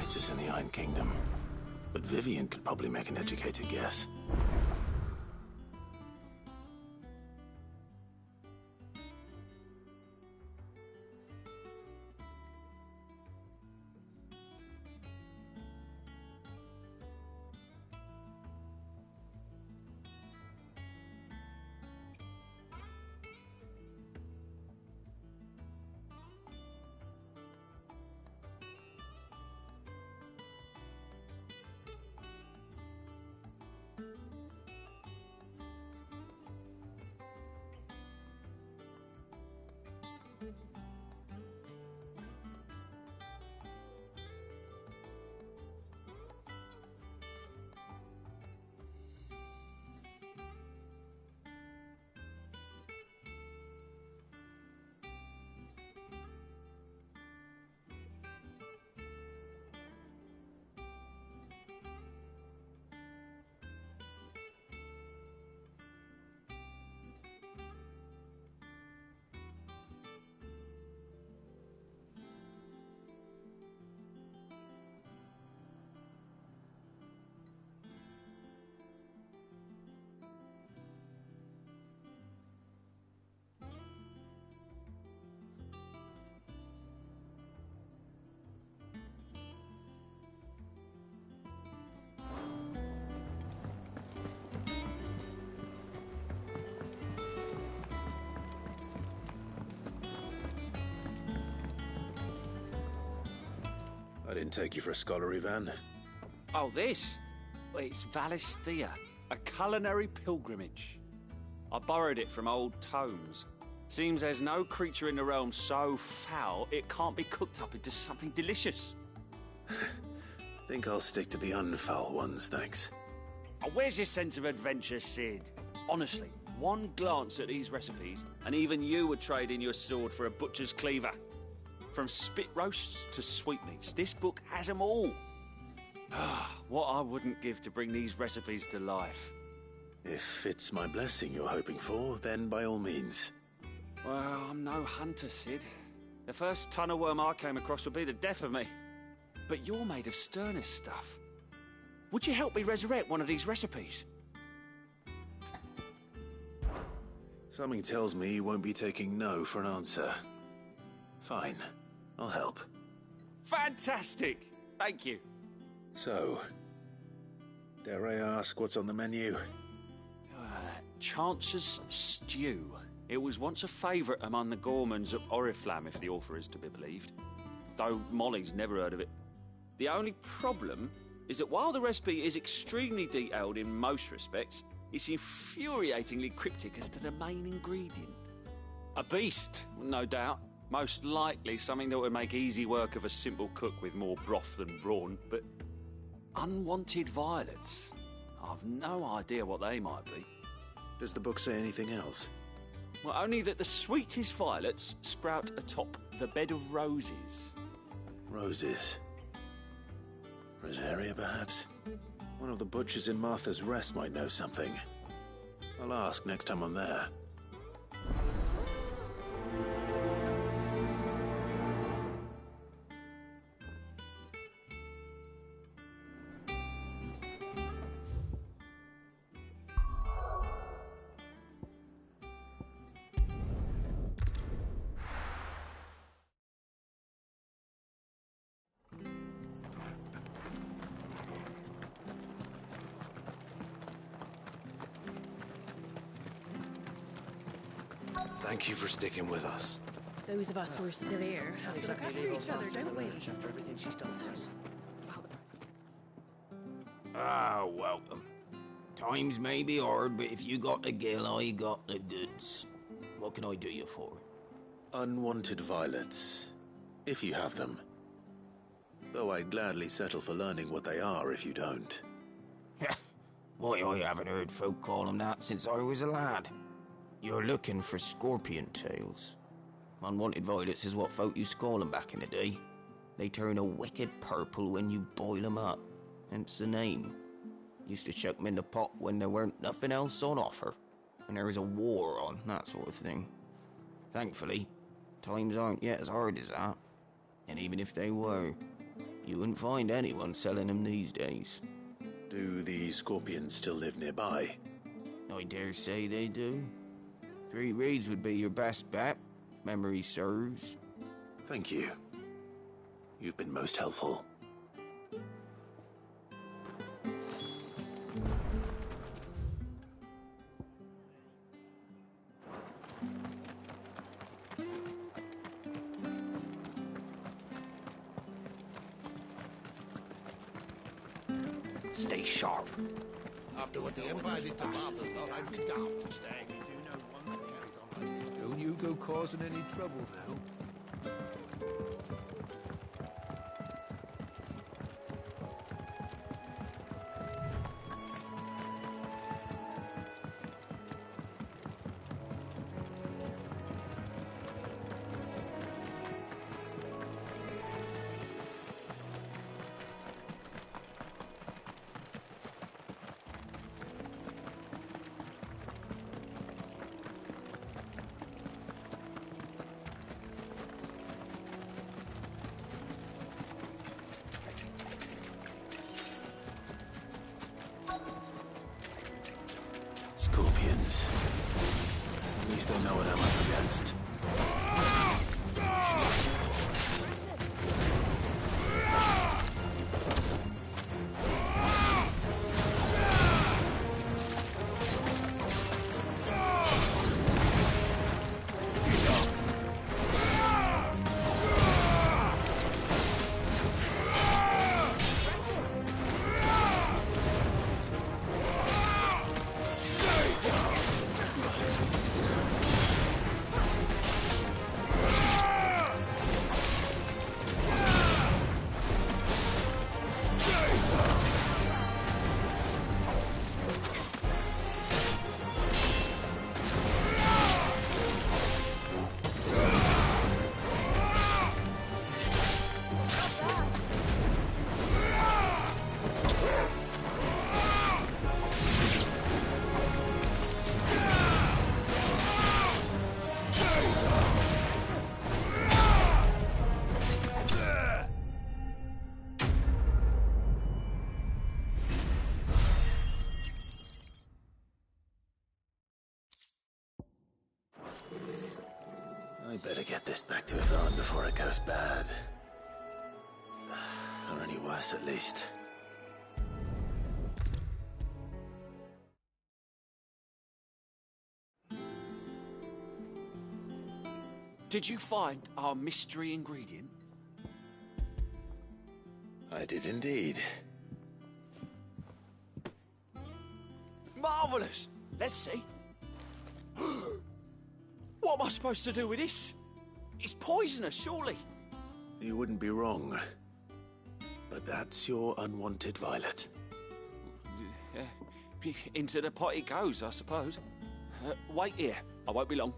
writers in the Iron Kingdom, but Vivian could probably make an educated guess. I didn't take you for a scholar, Ivan. Oh, this? Well, it's Valisthea, a culinary pilgrimage. I borrowed it from old tomes. Seems there's no creature in the realm so foul it can't be cooked up into something delicious. Think I'll stick to the unfoul ones, thanks. Oh, where's your sense of adventure, Sid? Honestly, one glance at these recipes, and even you would trade in your sword for a butcher's cleaver. From spit roasts to sweetmeats, this book has them all. What I wouldn't give to bring these recipes to life. If it's my blessing you're hoping for, then by all means. Well, I'm no hunter, Sid. The first ton of worm I came across would be the death of me. But you're made of sterner stuff. Would you help me resurrect one of these recipes? Something tells me you won't be taking no for an answer. Fine, I'll help. Fantastic! Thank you. So, dare I ask what's on the menu? Chance's Stew. It was once a favourite among the gourmands of Oriflamme, if the author is to be believed. Though Molly's never heard of it. The only problem is that while the recipe is extremely detailed in most respects, it's infuriatingly cryptic as to the main ingredient. A beast, no doubt. Most likely something that would make easy work of a simple cook with more broth than brawn, but unwanted violets. I've no idea what they might be. Does the book say anything else? Well, only that the sweetest violets sprout atop the bed of roses. Roses. Rosaria, perhaps? One of the butchers in Martha's Rest might know something. I'll ask next time I'm there. Thank you for sticking with us. Those of us who are still here have to look after each other, don't we? After everything she's done for us. Ah, welcome. Times may be hard, but if you got the gill, I got the goods. What can I do you for? Unwanted violets, if you have them. Though I'd gladly settle for learning what they are if you don't. Why, I haven't heard folk call them that since I was a lad. You're looking for scorpion tails. Unwanted violets is what folk used to call them back in the day. They turn a wicked purple when you boil them up, hence the name. Used to chuck them in the pot when there weren't nothing else on offer, and there was a war on, that sort of thing. Thankfully, times aren't yet as hard as that, and even if they were, You wouldn't find anyone selling them these days. Do the scorpions still live nearby? I dare say they do. 3 Reeds would be your best bet, if memory serves. Thank you. You've been most helpful. Stay sharp. After what the Empire did to Martha's not, I'd be daft to stay. Don't you go causing any trouble now. Scorpions. At least I know what I'm up against. I better get this back to Yvonne before it goes bad. Or any worse, at least. Did you find our mystery ingredient? I did indeed. Marvellous! Let's see. What am I supposed to do with this? It's poisonous, surely. You wouldn't be wrong. But that's your unwanted violet. Into the pot it goes, I suppose. Wait here. I won't be long.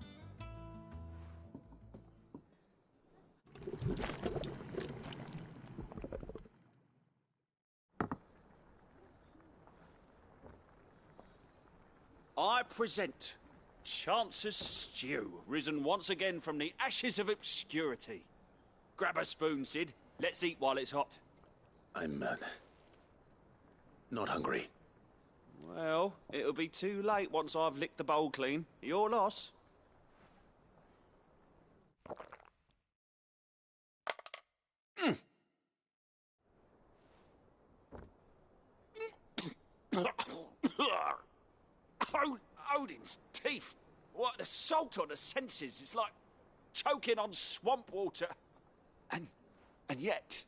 I present Chance's Stew, risen once again from the ashes of obscurity. Grab a spoon, Sid. Let's eat while it's hot. I'm, not hungry. Well, it'll be too late once I've licked the bowl clean. Your loss. Odin's teeth. What, the salt on the senses. It's like choking on swamp water. And yet,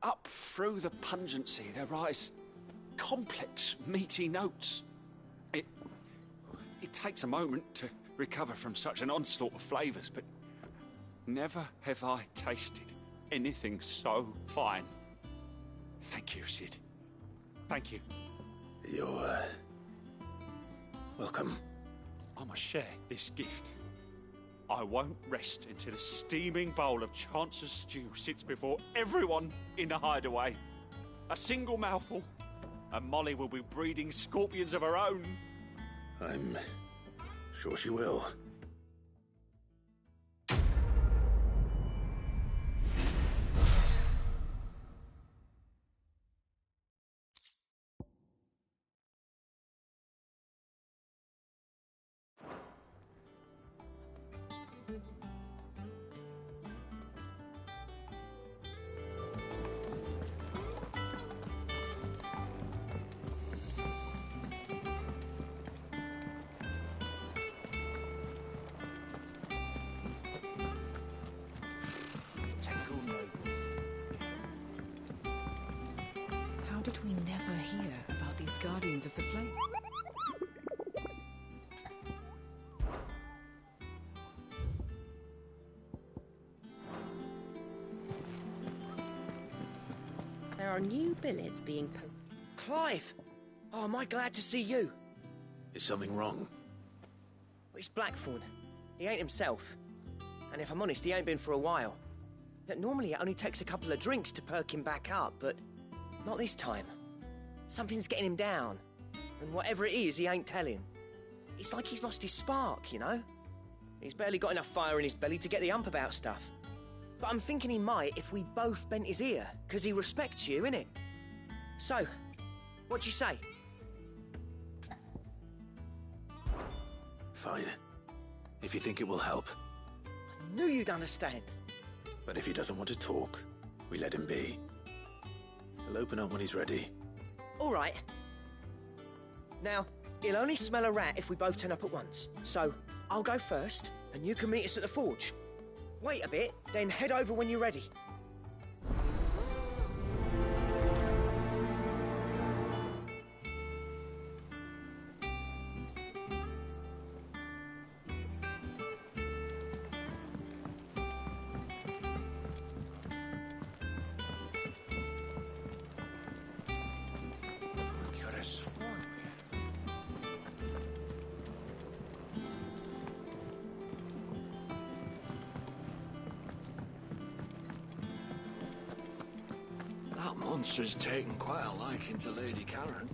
up through the pungency, there rise complex, meaty notes. It takes a moment to recover from such an onslaught of flavours, but never have I tasted anything so fine. Thank you, Sid. Thank you. You're, welcome. I must share this gift. I won't rest until a steaming bowl of Chance's Stew sits before everyone in the hideaway. A single mouthful, and Molly will be breeding scorpions of her own. I'm sure she will. did we never hear about these Guardians of the Flame? There are new billets being Clive! Oh, am I glad to see you? Is something wrong? It's Blackthorn. He ain't himself. And if I'm honest, he ain't been for a while. That normally it only takes a couple of drinks to perk him back up, but not this time. Something's getting him down. And whatever it is, he ain't telling. It's like he's lost his spark, you know? He's barely got enough fire in his belly to get the ump about stuff. But I'm thinking he might if we both bent his ear, because he respects you, innit? So, what'd you say? Fine. If you think it will help. I knew you'd understand. But if he doesn't want to talk, we let him be. He'll open up when he's ready. All right. Now, he'll only smell a rat if we both turn up at once. So, I'll go first, and you can meet us at the forge. Wait a bit, then head over when you're ready. That monster's taken quite a liking to Lady Karen.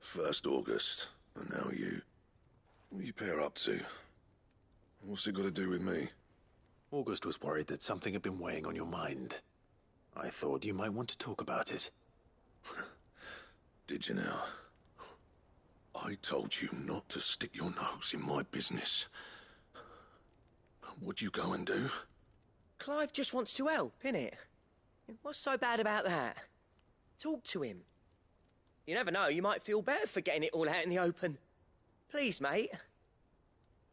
First August, and now you. What are you pair up to? What's it got to do with me? August was worried that something had been weighing on your mind. I thought you might want to talk about it. Did you now? I told you not to stick your nose in my business. What'd you go and do? Clive just wants to help, innit? What's so bad about that? Talk to him. You never know, you might feel better for getting it all out in the open. Please, mate.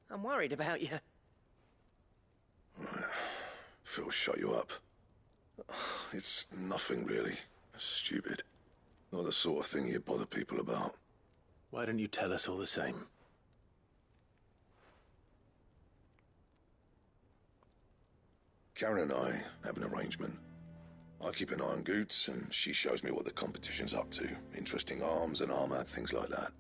I'm worried about you. Phil shut you up. It's nothing really. Stupid. Not the sort of thing you bother people about. Why don't you tell us all the same? Karen and I have an arrangement. I keep an eye on Goots, and she shows me what the competition's up to. Interesting arms and armor, things like that.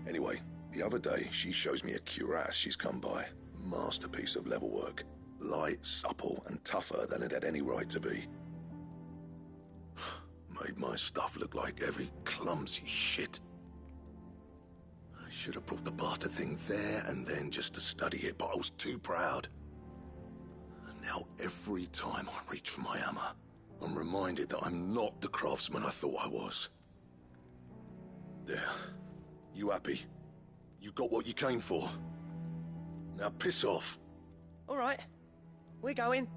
Anyway, the other day, she shows me a cuirass she's come by. Masterpiece of level work. Light, supple, and tougher than it had any right to be. Made my stuff look like every clumsy shit. I should have brought the bastard thing there and then just to study it, but I was too proud. And now every time I reach for my hammer, I'm reminded that I'm not the craftsman I thought I was. There. You happy? You got what you came for. Now piss off. All right. We're going.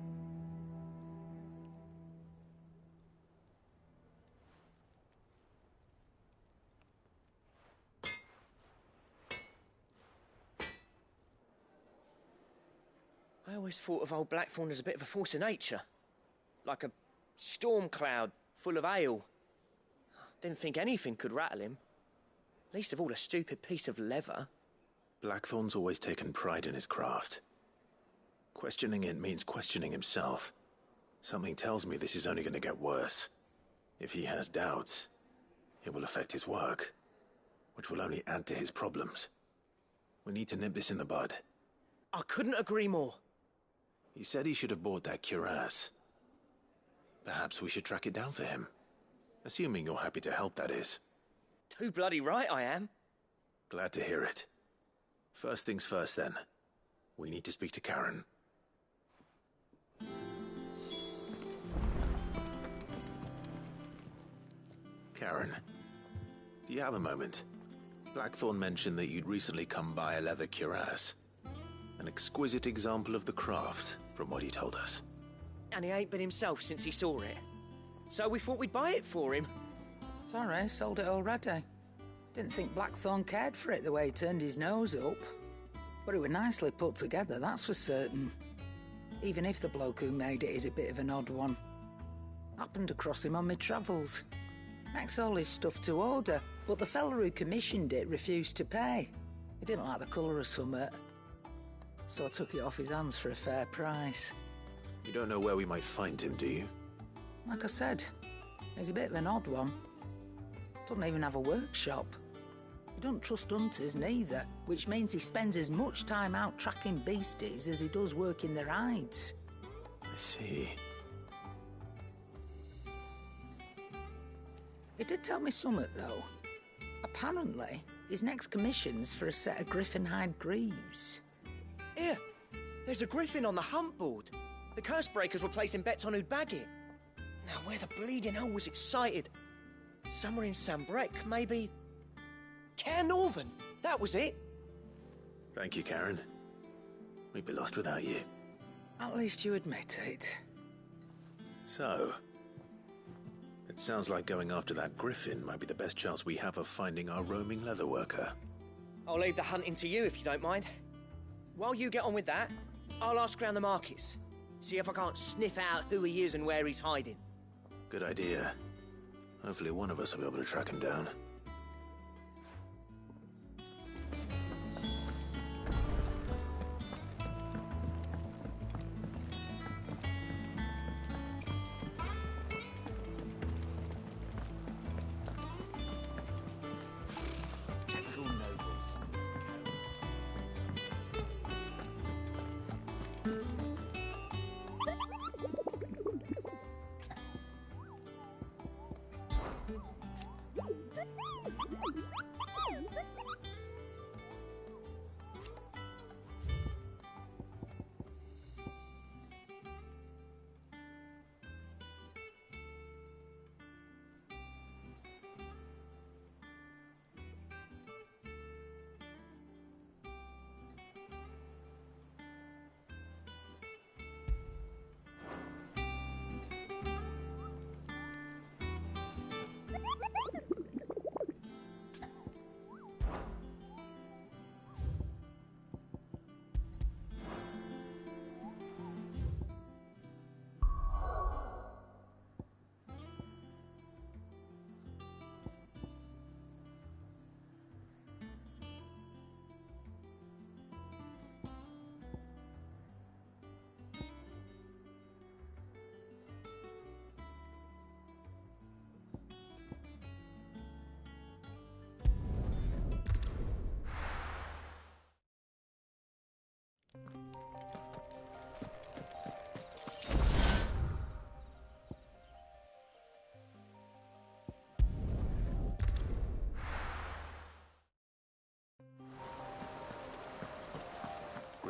I always thought of old Blackthorn as a bit of a force of nature. Like a storm cloud full of hail. Didn't think anything could rattle him. Least of all a stupid piece of leather. Blackthorn's always taken pride in his craft. Questioning it means questioning himself. Something tells me this is only going to get worse. If he has doubts, it will affect his work, which will only add to his problems. We need to nip this in the bud. I couldn't agree more. He said he should have bought that cuirass. Perhaps we should track it down for him. Assuming you're happy to help, that is. Too bloody right I am. Glad to hear it. First things first, then. We need to speak to Karen. Karen, do you have a moment? Blackthorn mentioned that you'd recently come by a leather cuirass. An exquisite example of the craft, from what he told us. And he ain't been himself since he saw it. So we thought we'd buy it for him. Sorry, sold it already. Didn't think Blackthorn cared for it the way he turned his nose up. But it was nicely put together, that's for certain. Even if the bloke who made it is a bit of an odd one. Happened across him on my travels. Makes all his stuff to order, but the fella who commissioned it refused to pay. He didn't like the colour of summit. So I took it off his hands for a fair price. You don't know where we might find him, do you? Like I said, he's a bit of an odd one. Doesn't even have a workshop. He doesn't trust hunters neither, which means he spends as much time out tracking beasties as he does working their hides. I see. He did tell me something, though. Apparently, his next commission's for a set of griffin hide greaves. Here, there's a griffin on the hunt board. The curse breakers were placing bets on who'd bag it. Now, where the bleeding hell was excited? Somewhere in Sambrec, maybe... Cairnorvin, that was it. Thank you, Karen. We'd be lost without you. At least you admit it. So, it sounds like going after that griffin might be the best chance we have of finding our roaming leatherworker. I'll leave the hunting to you if you don't mind. While you get on with that, I'll ask around the markets. See if I can't sniff out who he is and where he's hiding. Good idea. Hopefully one of us will be able to track him down.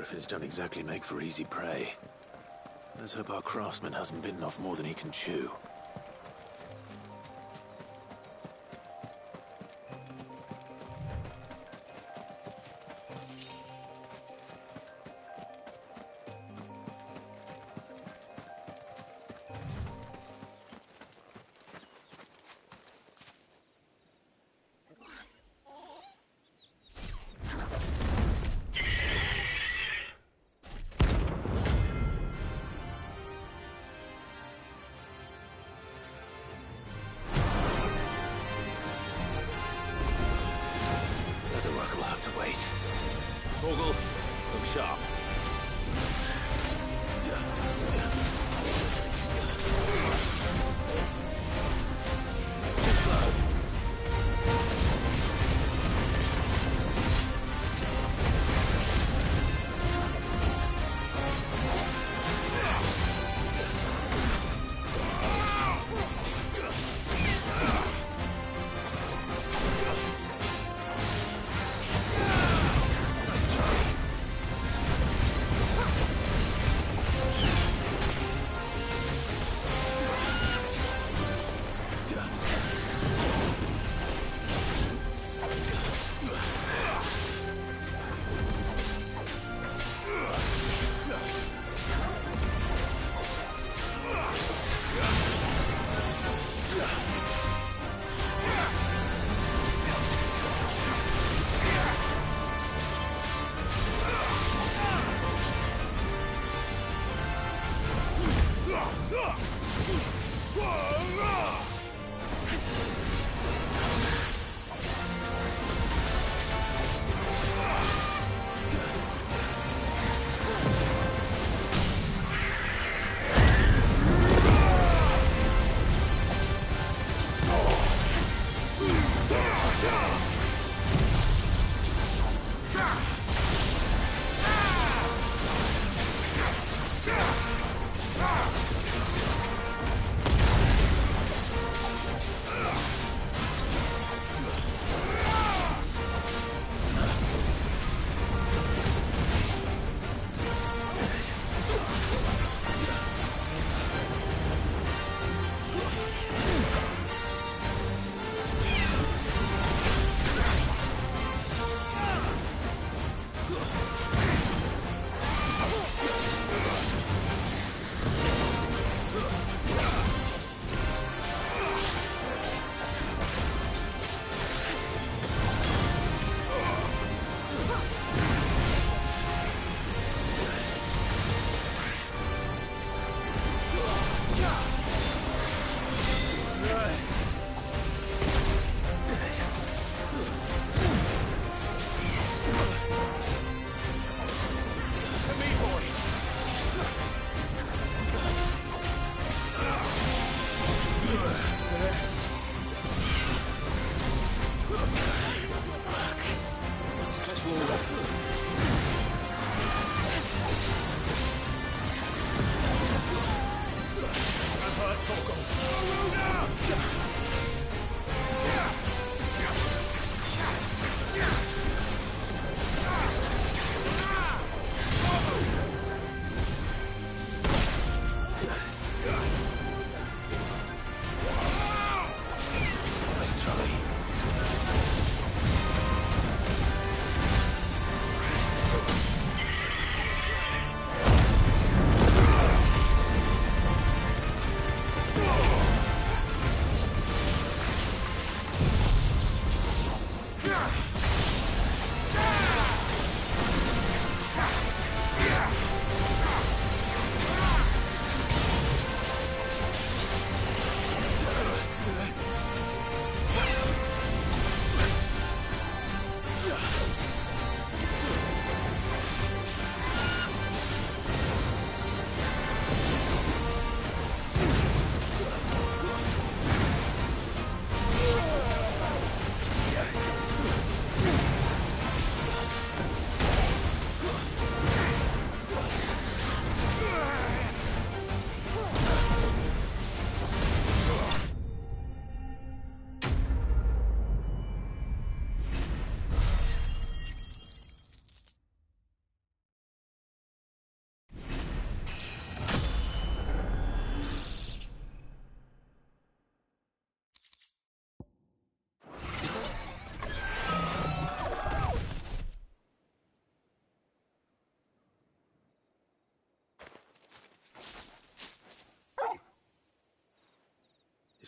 Griffins don't exactly make for easy prey. Let's hope our craftsman hasn't bitten off more than he can chew.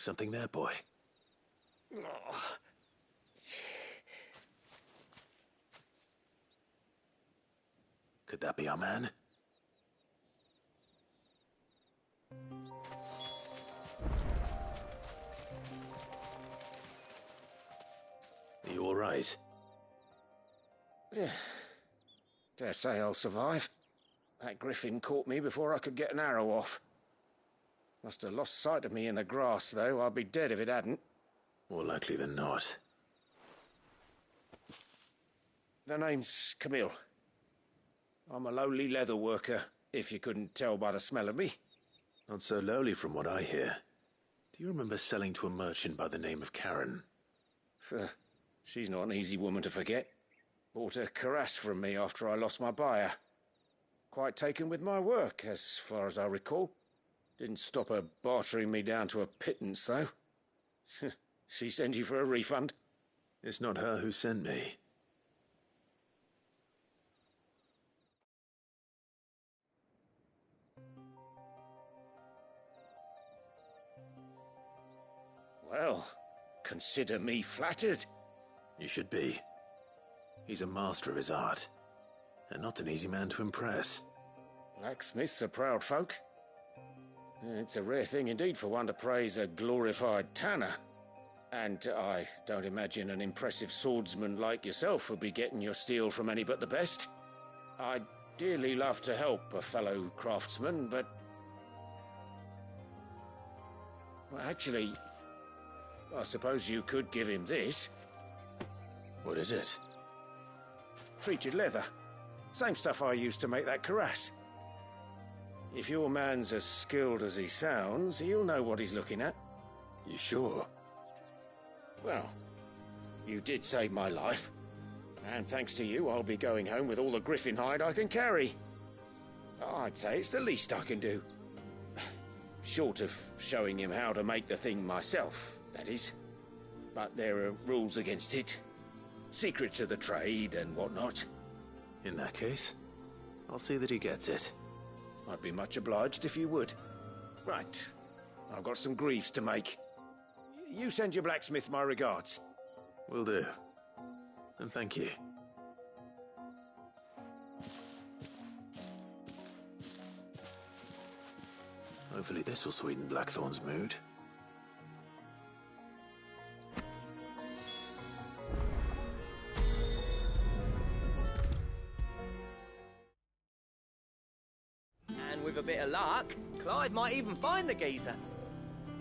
Something there, boy? Could that be our man? Are you all right? Dare say I'll survive. That griffin caught me before I could get an arrow off. Must have lost sight of me in the grass, though. I'd be dead if it hadn't. More likely than not. The name's Camille. I'm a lowly leather worker, if you couldn't tell by the smell of me. Not so lowly from what I hear. Do you remember selling to a merchant by the name of Karen? She's not an easy woman to forget. Bought a cuirass from me after I lost my buyer. Quite taken with my work, as far as I recall. Didn't stop her bartering me down to a pittance, though. She sent you for a refund? It's not her who sent me. Well, consider me flattered. You should be. He's a master of his art, and not an easy man to impress. Blacksmiths are proud folk. It's a rare thing indeed for one to praise a glorified tanner. And I don't imagine an impressive swordsman like yourself would be getting your steel from any but the best. I'd dearly love to help a fellow craftsman, but... Well, actually, I suppose you could give him this. What is it? Treated leather. Same stuff I used to make that cuirass. If your man's as skilled as he sounds, he'll know what he's looking at. You sure? Well, you did save my life. And thanks to you, I'll be going home with all the griffin hide I can carry. I'd say it's the least I can do. Short of showing him how to make the thing myself, that is. But there are rules against it. Secrets of the trade and whatnot. In that case, I'll see that he gets it. I'd be much obliged if you would. Right. I've got some greaves to make. You send your blacksmith my regards. Will do. And thank you. Hopefully this will sweeten Blackthorn's mood. And with a bit of luck, Clive might even find the geezer.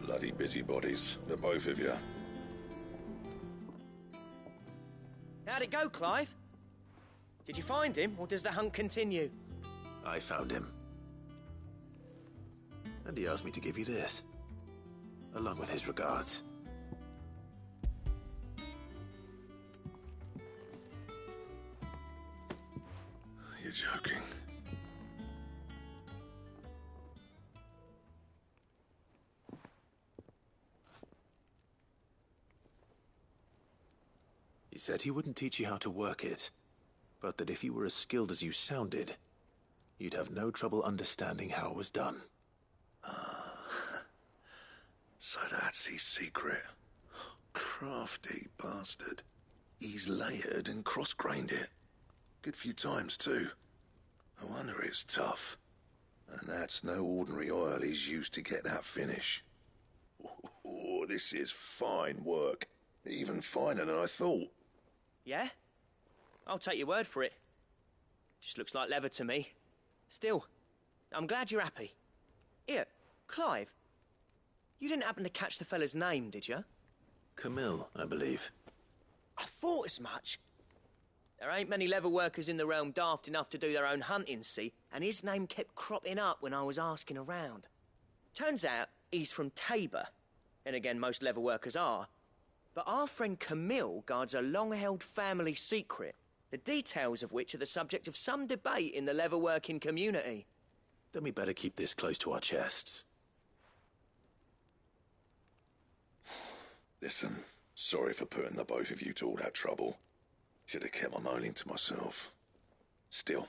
Bloody busybodies, the both of you. How'd it go, Clive? Did you find him, or does the hunt continue? I found him. And he asked me to give you this, along with his regards. You're joking. He said he wouldn't teach you how to work it, but that if you were as skilled as you sounded, you'd have no trouble understanding how it was done. So that's his secret. Crafty bastard. He's layered and cross-grained it. Good few times, too. No wonder it's tough. And that's no ordinary oil he's used to get that finish. Oh, this is fine work. Even finer than I thought. Yeah? I'll take your word for it. Just looks like leather to me. Still, I'm glad you're happy. Here, Clive. You didn't happen to catch the fella's name, did you? Camille, I believe. I thought as much. There ain't many leather workers in the realm daft enough to do their own hunting, see? And his name kept cropping up when I was asking around. Turns out he's from Tabor. And again, most leather workers are. But our friend Camille guards a long-held family secret, the details of which are the subject of some debate in the leather-working community. Then we better keep this close to our chests. Listen, sorry for putting the both of you to all that trouble. Should have kept my moaning to myself. Still,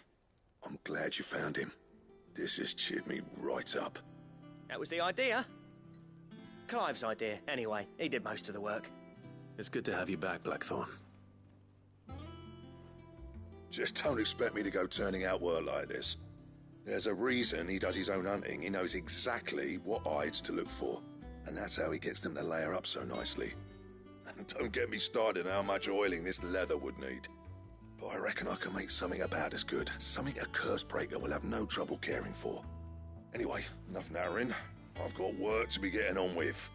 I'm glad you found him. This has cheered me right up. That was the idea. Clive's idea, anyway. He did most of the work. It's good to have you back, Blackthorn. Just don't expect me to go turning out work like this. There's a reason he does his own hunting. He knows exactly what hides to look for. And that's how he gets them to layer up so nicely. And don't get me started on how much oiling this leather would need. But I reckon I can make something about as good. Something a Cursebreaker will have no trouble caring for. Anyway, enough narrowing. I've got work to be getting on with.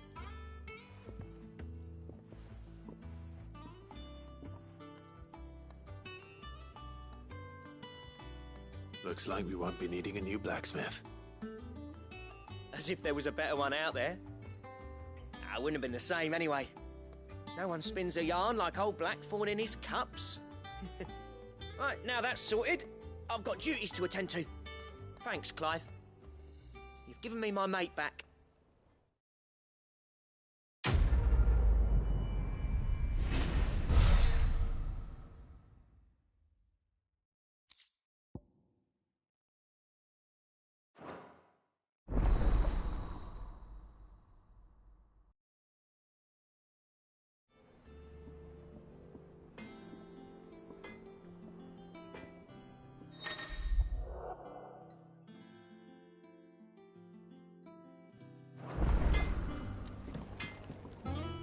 Looks like we won't be needing a new blacksmith. As if there was a better one out there. I wouldn't have been the same anyway. No one spins a yarn like old Blackthorn in his cups. Right, now that's sorted, I've got duties to attend to. Thanks, Clive. You've given me my mate back.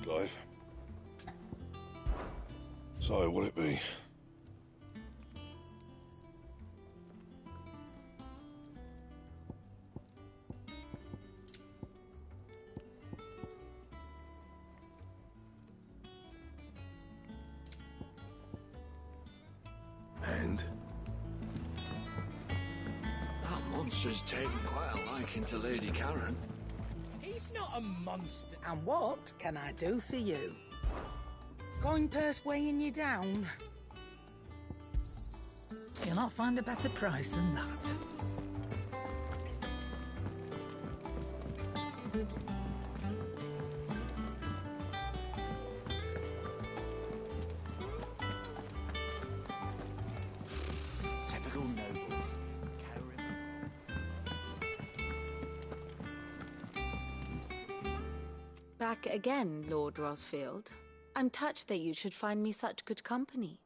Clive. So, what'll it be? And? That monster's taken quite a liking to Lady Karen. He's not a monster. And what can I do for you? Coin purse weighing you down? You'll not find a better price than that. Typical nobles. Back again, Lord Rosfield. I'm touched that you should find me such good company.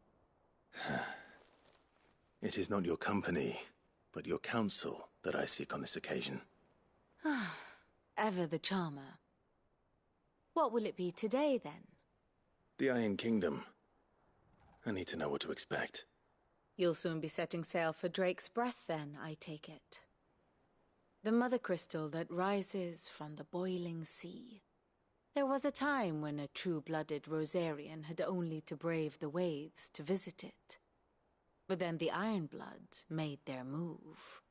It is not your company, but your counsel that I seek on this occasion. Ever the charmer. What will it be today, then? The Iron Kingdom. I need to know what to expect. You'll soon be setting sail for Drake's Breath, then, I take it. The mother crystal that rises from the boiling sea. There was a time when a true-blooded Rosarian had only to brave the waves to visit it. But then the Ironblood made their move.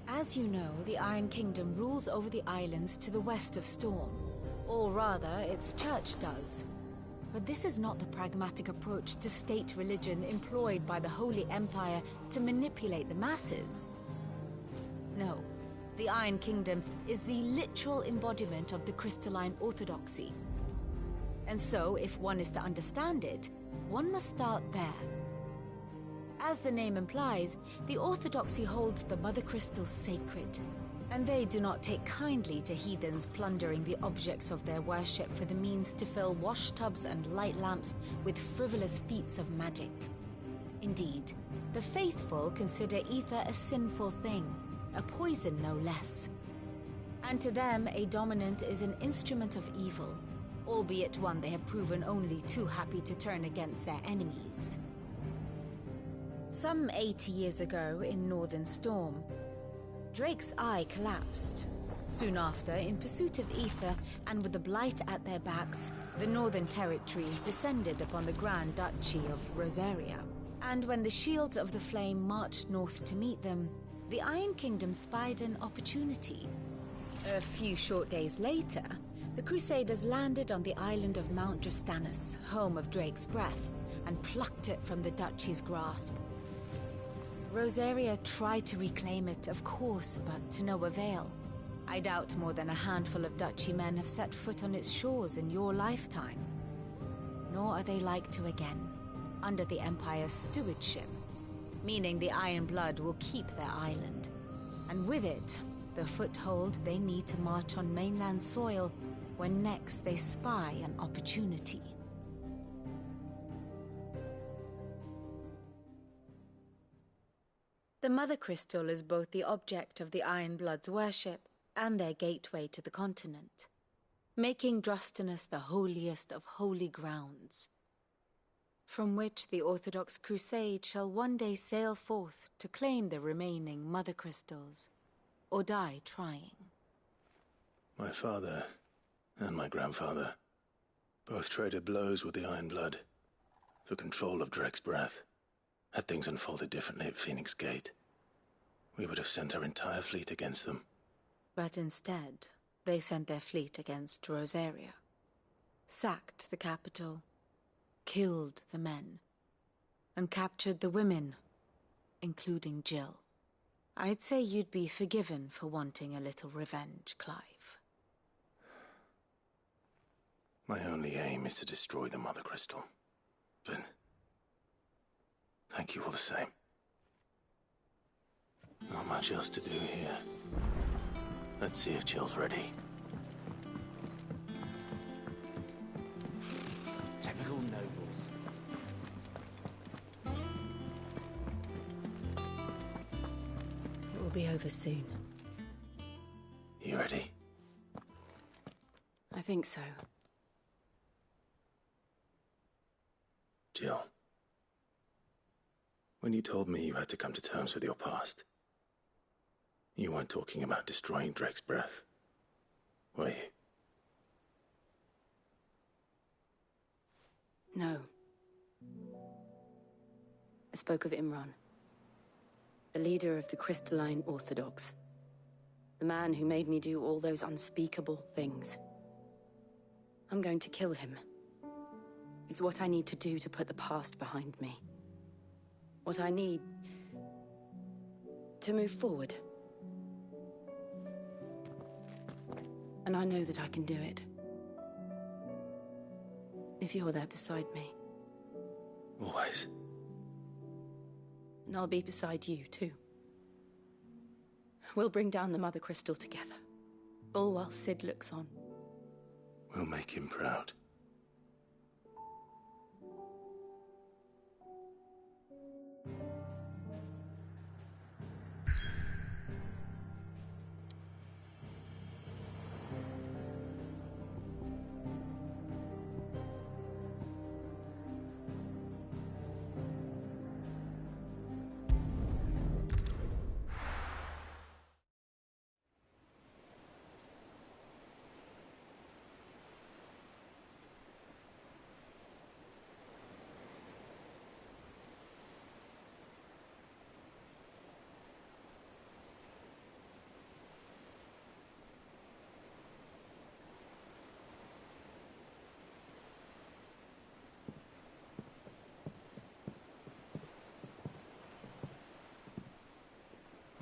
As you know, the Iron Kingdom rules over the islands to the west of Storm. Or rather, its church does. But this is not the pragmatic approach to state religion employed by the Holy Empire to manipulate the masses. No, the Iron Kingdom is the literal embodiment of the crystalline orthodoxy. And so, if one is to understand it, one must start there. As the name implies, the orthodoxy holds the Mother Crystals sacred. And they do not take kindly to heathens plundering the objects of their worship for the means to fill washtubs and light lamps with frivolous feats of magic. Indeed, the faithful consider ether a sinful thing, a poison no less. And to them, a dominant is an instrument of evil, albeit one they have proven only too happy to turn against their enemies. Some 80 years ago in Northern Storm, Drake's eye collapsed. Soon after, in pursuit of ether and with the blight at their backs, the Northern Territories descended upon the Grand Duchy of Rosaria. And when the Shields of the Flame marched north to meet them, the Iron Kingdom spied an opportunity. A few short days later, the Crusaders landed on the island of Mount Justanus, home of Drake's Breath, and plucked it from the Duchy's grasp. Rosaria tried to reclaim it, of course, but to no avail. I doubt more than a handful of Duchy men have set foot on its shores in your lifetime. Nor are they like to again. under the Empire's stewardship, meaning the Iron Blood will keep their island. And with it, the foothold they need to march on mainland soil when next they spy an opportunity. The Mother Crystal is both the object of the Iron Blood's worship and their gateway to the continent, making Drostanus the holiest of holy grounds, from which the Orthodox Crusade shall one day sail forth to claim the remaining Mother Crystals, or die trying. My father and my grandfather both traded blows with the Iron Blood for control of Drake's breath. Had things unfolded differently at Phoenix Gate, we would have sent our entire fleet against them. But instead, they sent their fleet against Rosaria, sacked the capital, killed the men, and captured the women, including Jill. I'd say you'd be forgiven for wanting a little revenge, Clive. My only aim is to destroy the Mother Crystal. But thank you all the same. Not much else to do here. Let's see if Jill's ready. Typical nobles. It will be over soon. You ready? I think so. Jill. When you told me you had to come to terms with your past, you weren't talking about destroying Drake's breath, were you? No. I spoke of Imran, the leader of the Crystalline Orthodox. The man who made me do all those unspeakable things. I'm going to kill him. It's what I need to do to put the past behind me. What I need to move forward. And I know that I can do it. If you're there beside me. Always. And I'll be beside you, too. We'll bring down the Mother Crystal together. All while Sid looks on. We'll make him proud.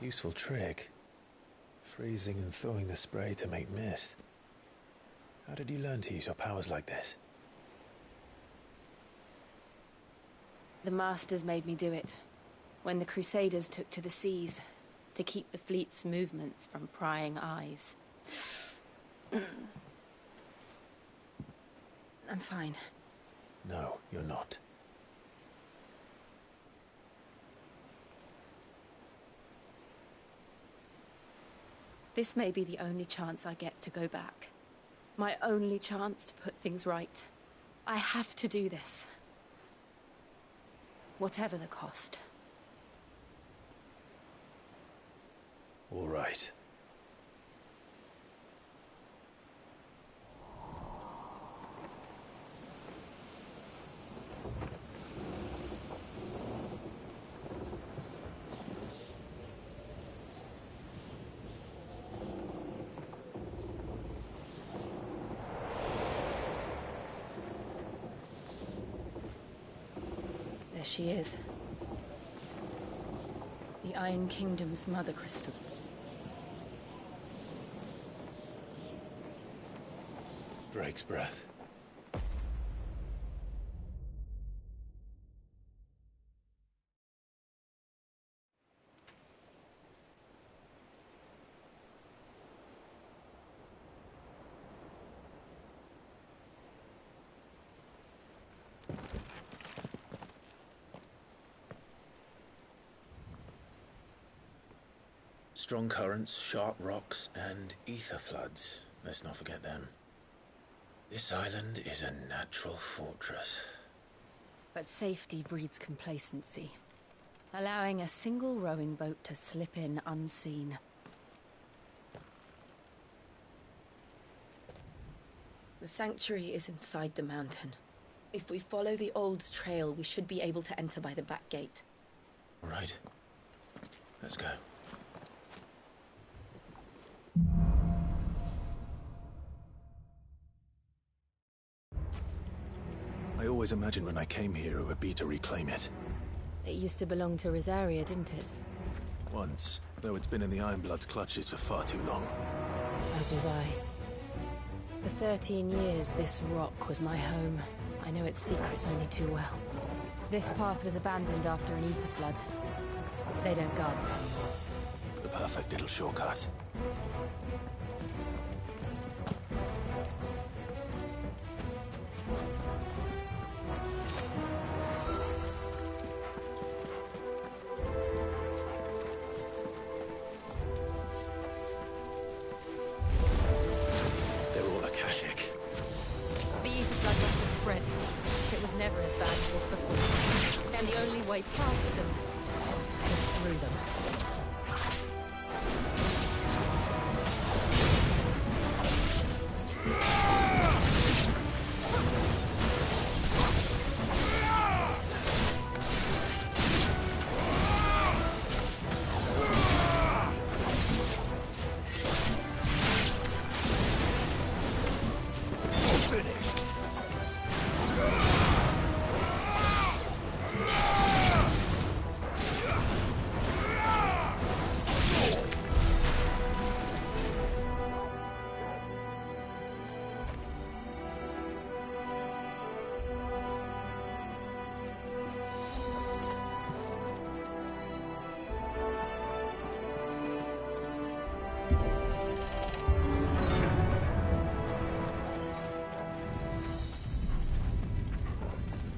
Useful trick. Freezing and thawing the spray to make mist. How did you learn to use your powers like this? The Masters made me do it. When the Crusaders took to the seas, to keep the fleet's movements from prying eyes. I'm fine. No, you're not. This may be the only chance I get to go back. My only chance to put things right. I have to do this. Whatever the cost. All right. There she is. The Iron Kingdom's Mother Crystal. Drake's breath. Strong currents, sharp rocks, and ether floods. Let's not forget them. This island is a natural fortress. But safety breeds complacency, allowing a single rowing boat to slip in unseen. The sanctuary is inside the mountain. If we follow the old trail, we should be able to enter by the back gate. All right. Let's go. I always imagined when I came here it would be to reclaim it. It used to belong to Rosaria, didn't it? Once, though it's been in the Ironblood's clutches for far too long. As was I. For 13 years, this rock was my home. I know its secrets only too well. This path was abandoned after an ether flood. They don't guard it anymore. The perfect little shortcut. They're all Akashic. The ether flood must have spread. It was never as bad as this before. And the only way past them is through them.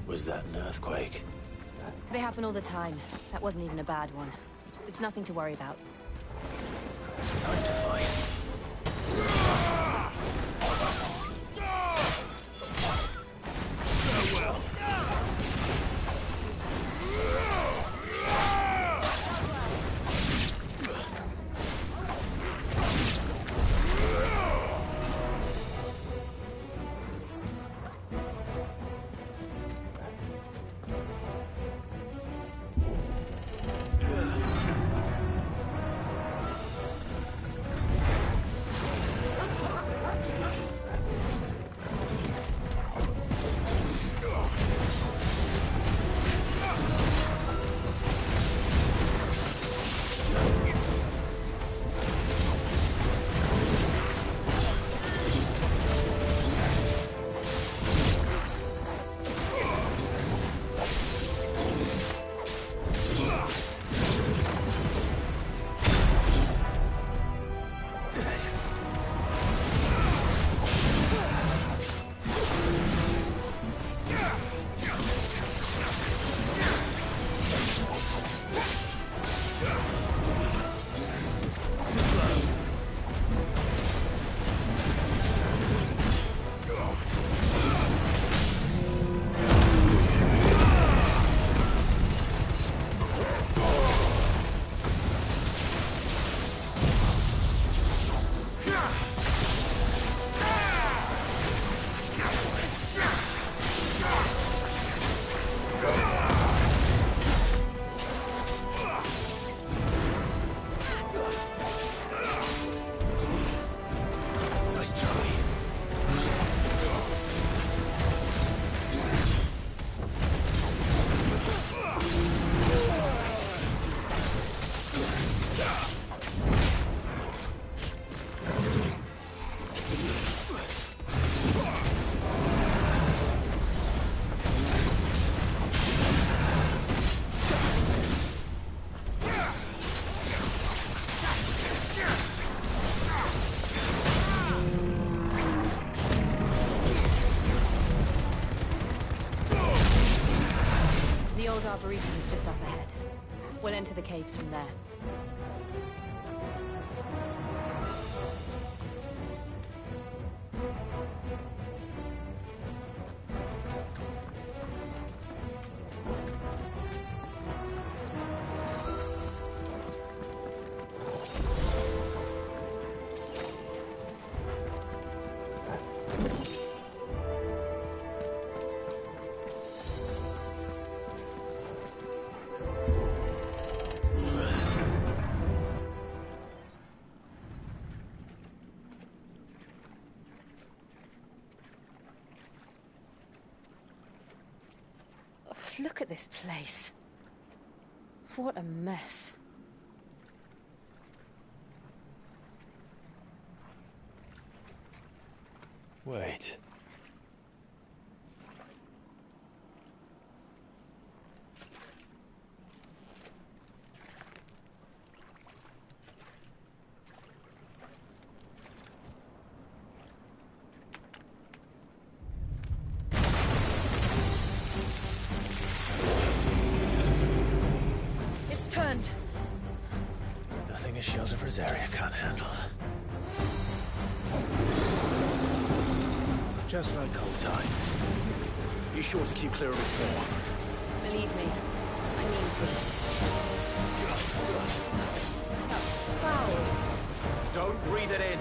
Was that an earthquake? They happen all the time. That wasn't even a bad one. It's nothing to worry about. Time to fight. Arboretum is just up ahead. We'll enter the caves from there. Look at this place. What a mess. Wait. It's turned. Nothing a shield of Rosaria can't handle. Just like old times. You sure to keep clear of his paw? Believe me, I mean to. That's foul. Don't breathe it in.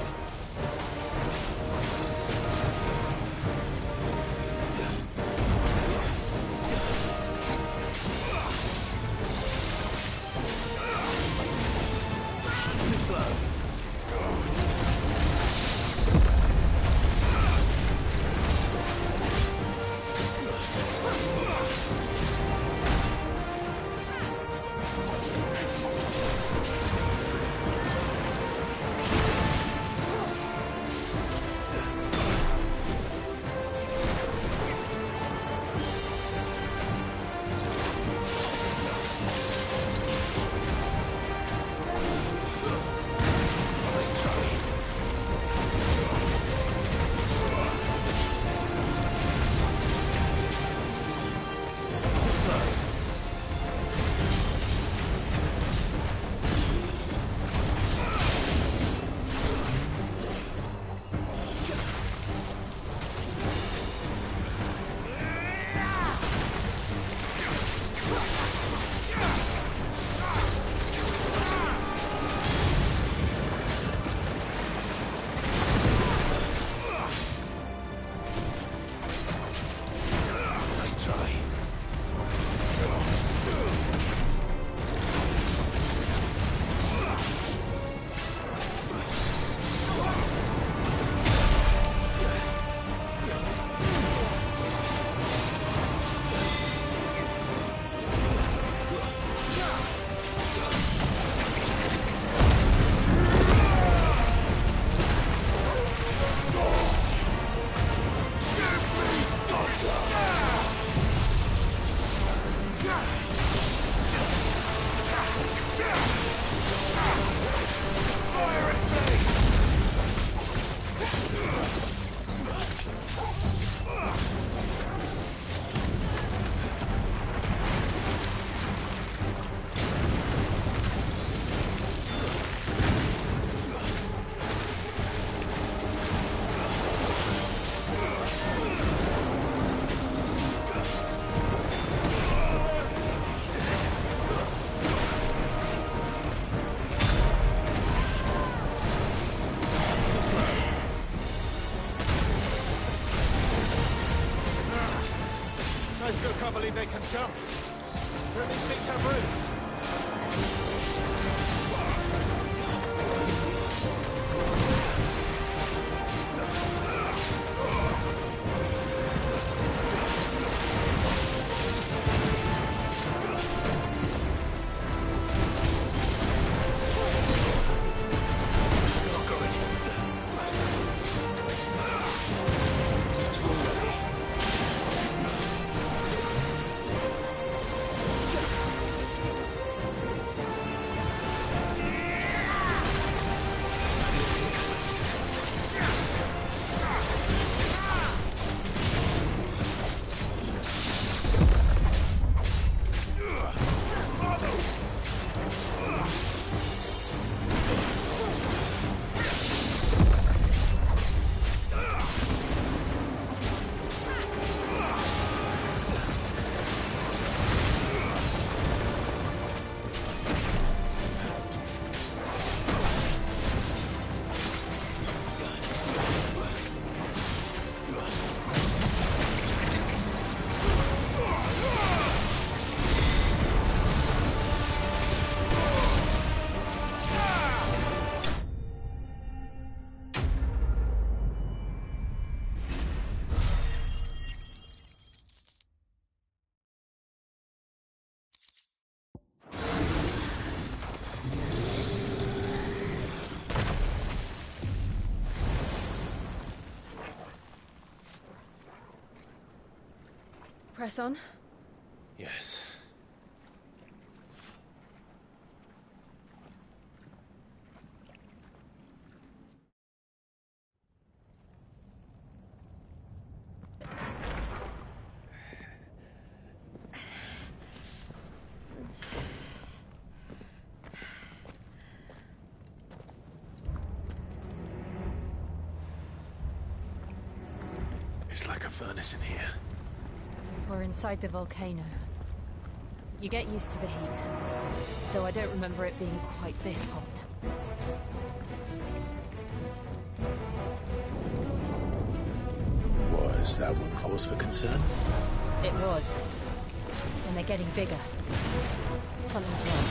Too slow. I still can't believe they can jump. But these things have roots. Press on. Yes. It's like a furnace in here. We're inside the volcano. You get used to the heat, though I don't remember it being quite this hot. Was that one cause for concern? It was. And they're getting bigger. Something's wrong.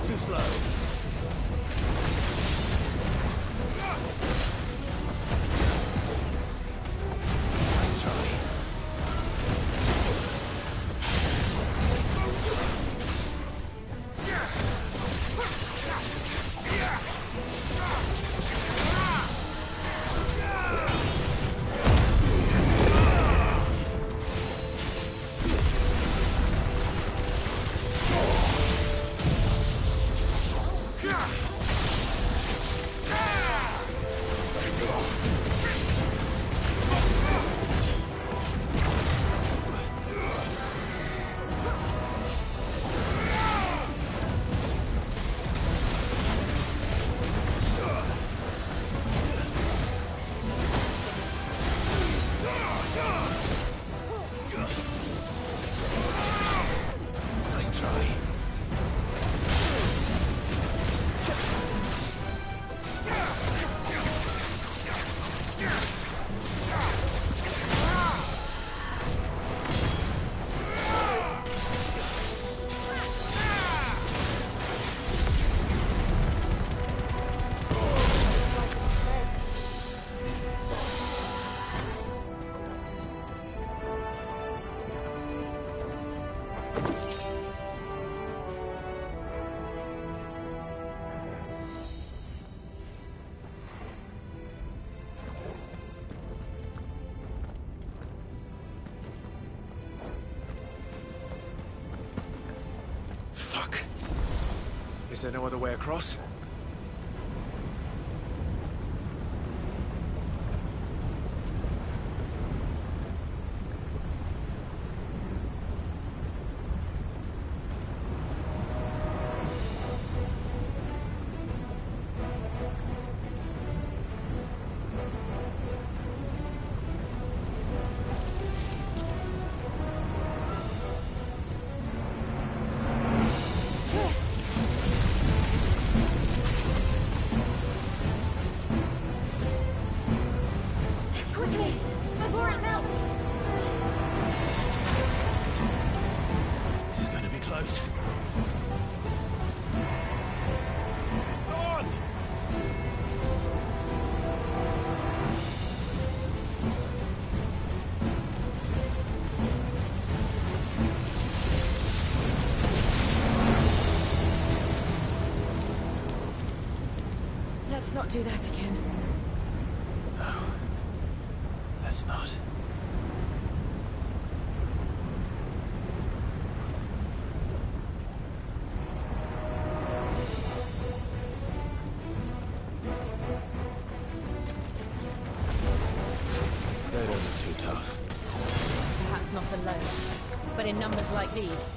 Too slow. Nice try. Nice try. Fuck. Is there no other way across? Let's not do that again. No. Let's not. They don't look too tough. Perhaps not alone, but in numbers like these.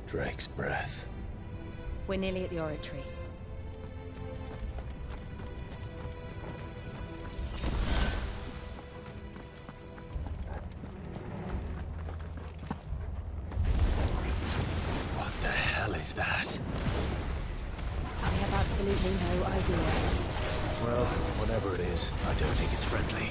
Drake's breath. We're nearly at the oratory. What the hell is that? I have absolutely no idea. Well, whatever it is, I don't think it's friendly.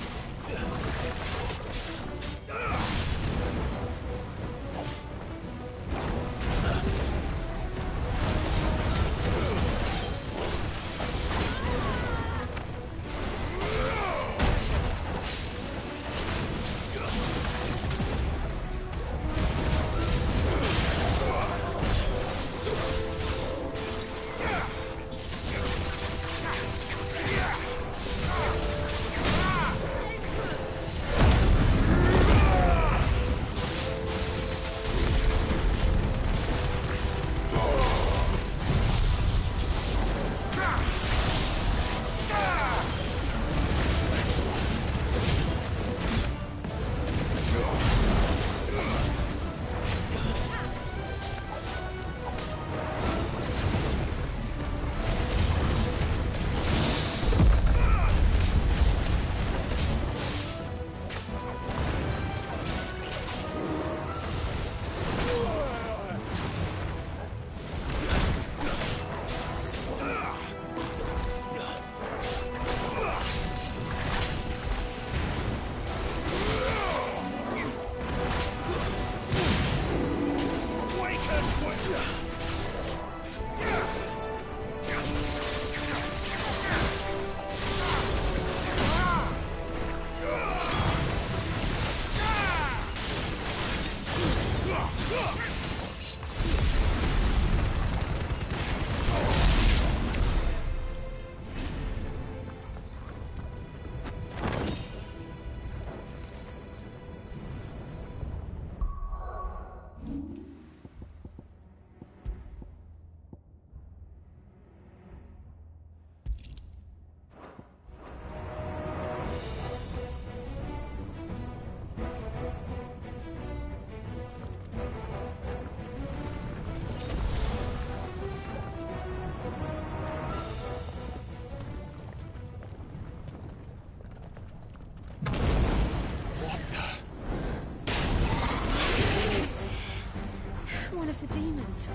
One of the demons.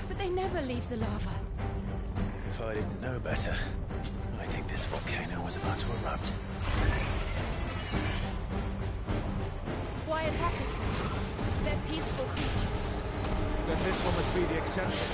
But they never leave the lava. If I didn't know better, I think this volcano was about to erupt. Why attack us then? They're peaceful creatures. Then this one must be the exception.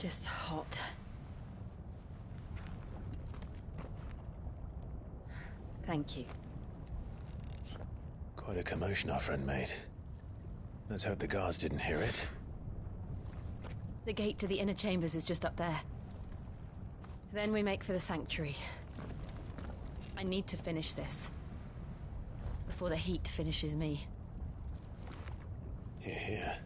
just hot. Thank you. Quite a commotion our friend made. Let's hope the guards didn't hear it. The gate to the inner chambers is just up there. Then we make for the sanctuary. I need to finish this. Before the heat finishes me. Here, here.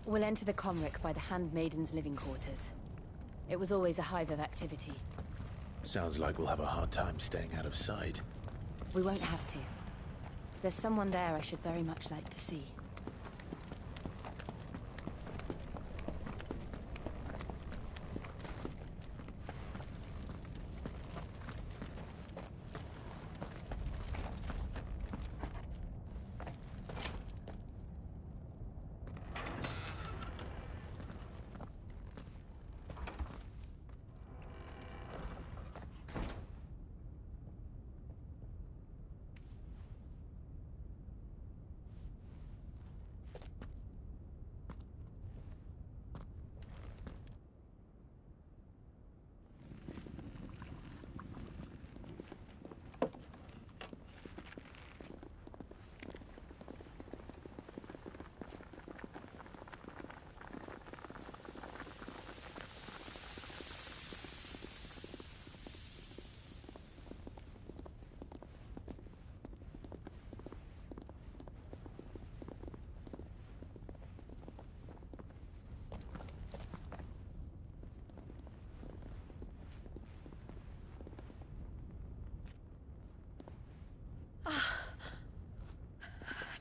We'll enter the Comric by the Handmaiden's living quarters. It was always a hive of activity. Sounds like we'll have a hard time staying out of sight. We won't have to. There's someone there I should very much like to see.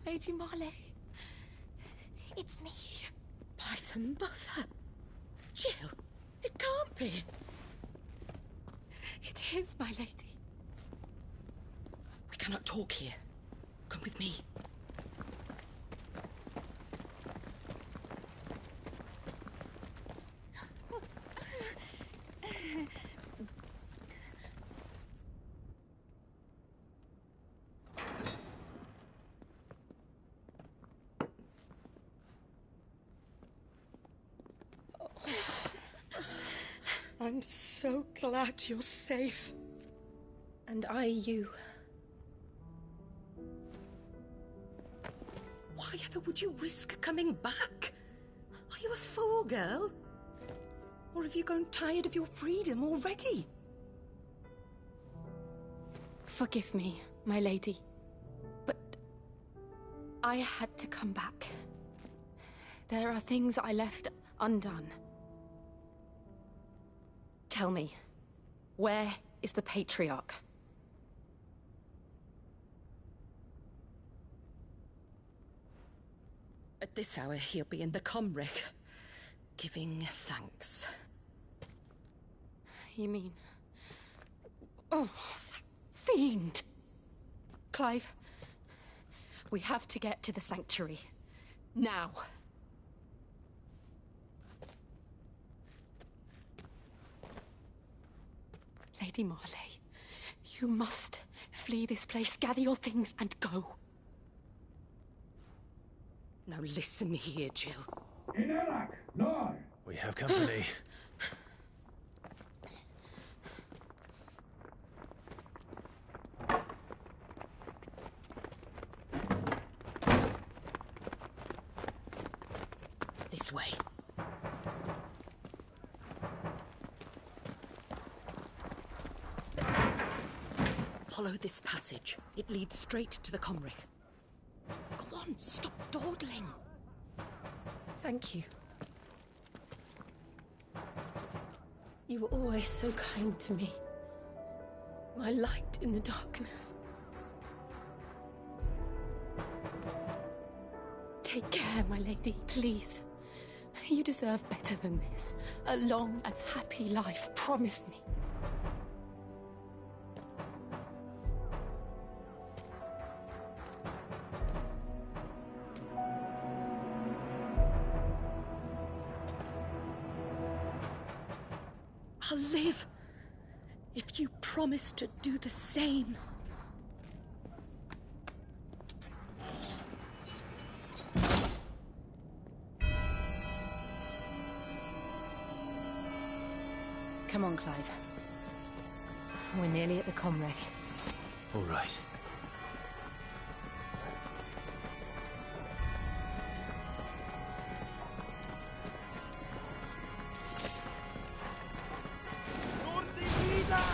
Lady Marley. It's me. By the mother. Jill, it can't be. It is, my lady. We cannot talk here. Come with me. I'm so glad you're safe. And I you. Why ever would you risk coming back? Are you a fool, girl? Or have you grown tired of your freedom already? Forgive me, my lady. But I had to come back. There are things I left undone. Tell me, where is the Patriarch? At this hour, he'll be in the Comric, giving thanks. You mean... Oh, that fiend! Clive, we have to get to the sanctuary. Now. Lady Marley, you must flee this place, gather your things, and go. Now listen here, Jill. We have company. This way. Follow this passage. It leads straight to the Comric. Go on, stop dawdling. Thank you. You were always so kind to me. My light in the darkness. Take care, my lady, please. You deserve better than this. A long and happy life, promise me. I'll live if you promise to do the same. Come on, Clive. We're nearly at the comwreck. All right.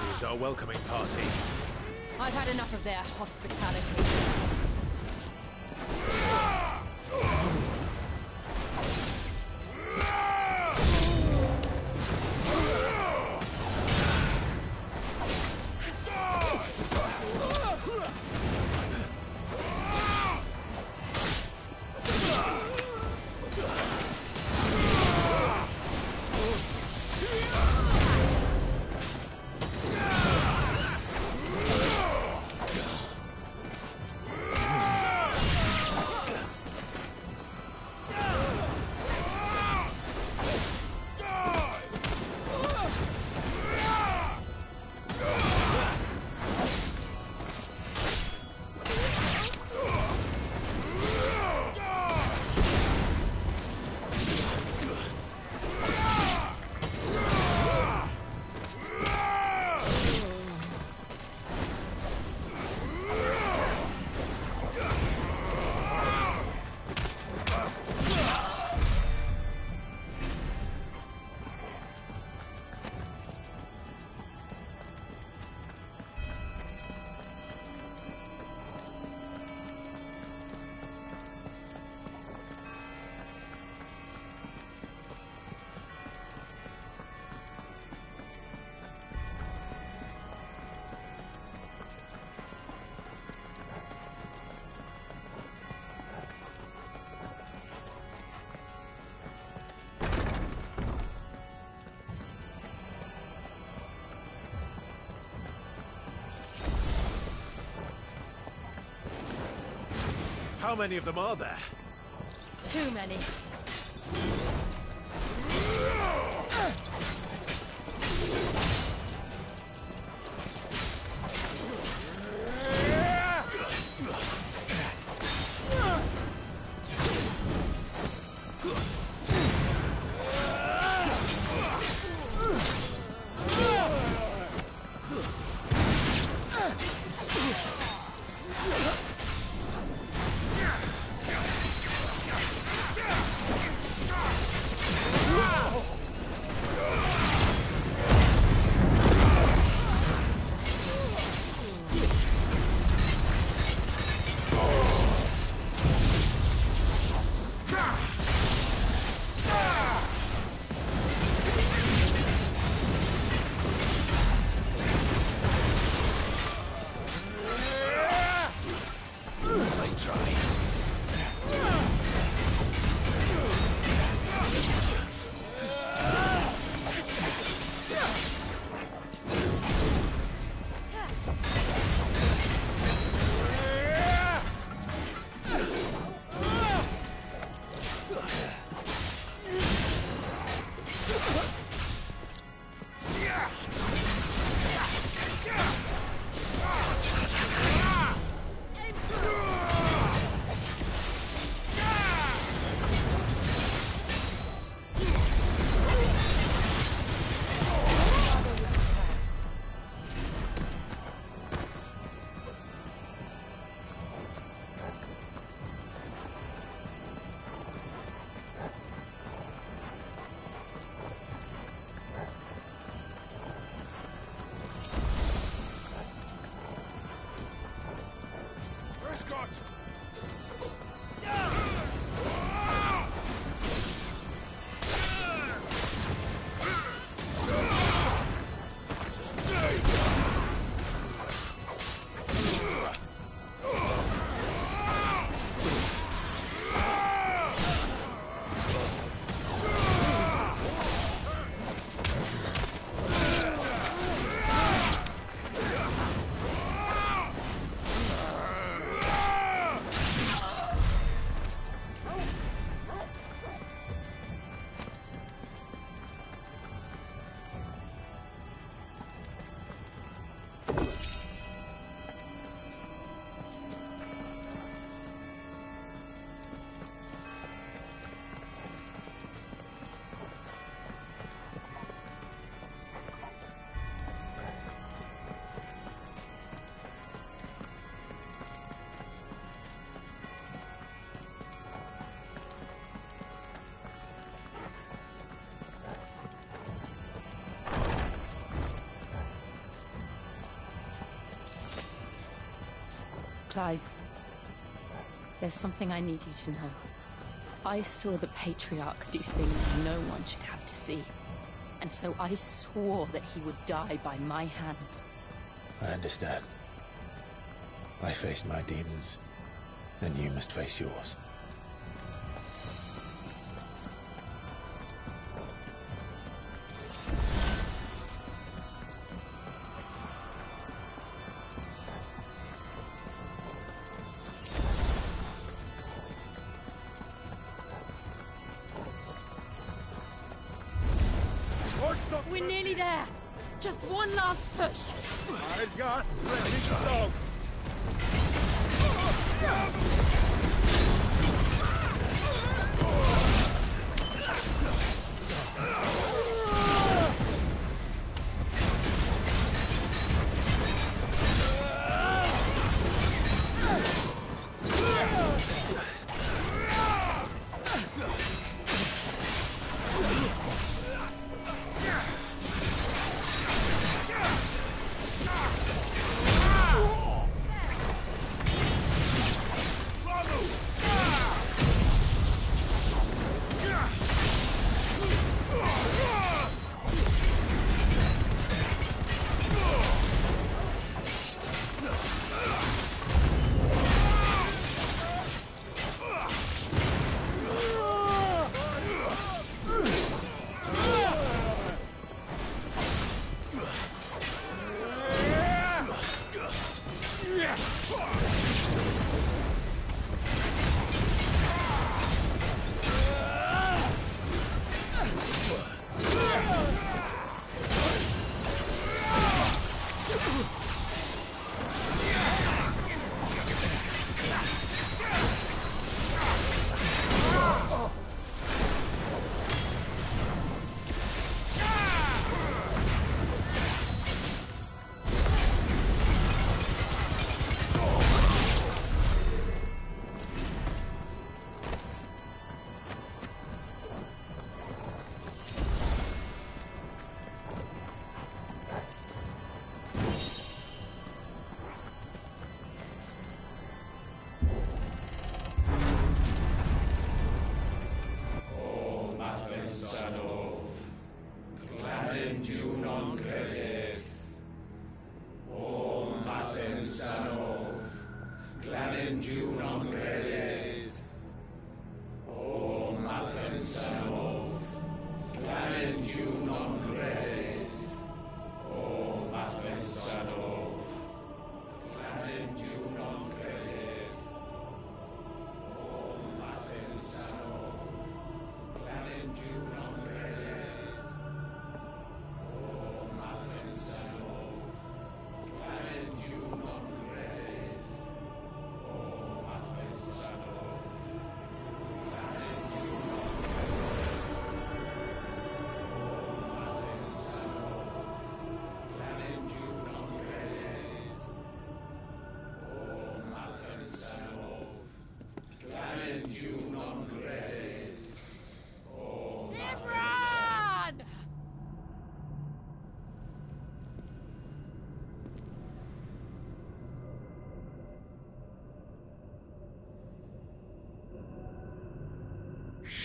Here's our welcoming party. I've had enough of their hospitality. How many of them are there? Too many. Clive, there's something I need you to know. I saw the Patriarch do things no one should have to see. And so I swore that he would die by my hand. I understand. I faced my demons, and you must face yours. We're nearly there. Just one last push.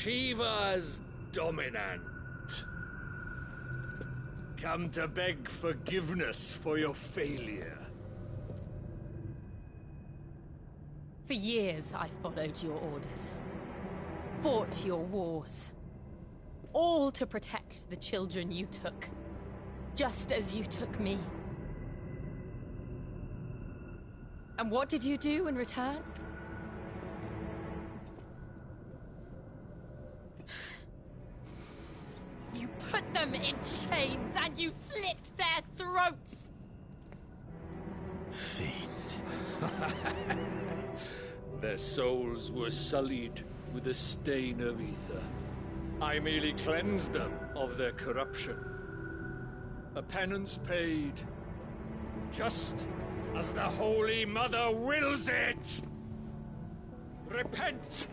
Shiva's dominant. Come to beg forgiveness for your failure. For years, I followed your orders. Fought your wars. All to protect the children you took. Just as you took me. And what did you do in return? You put them in chains and you slit their throats! Fiend. Their souls were sullied with the stain of ether. I merely cleansed them of their corruption. A penance paid, just as the Holy Mother wills it! Repent,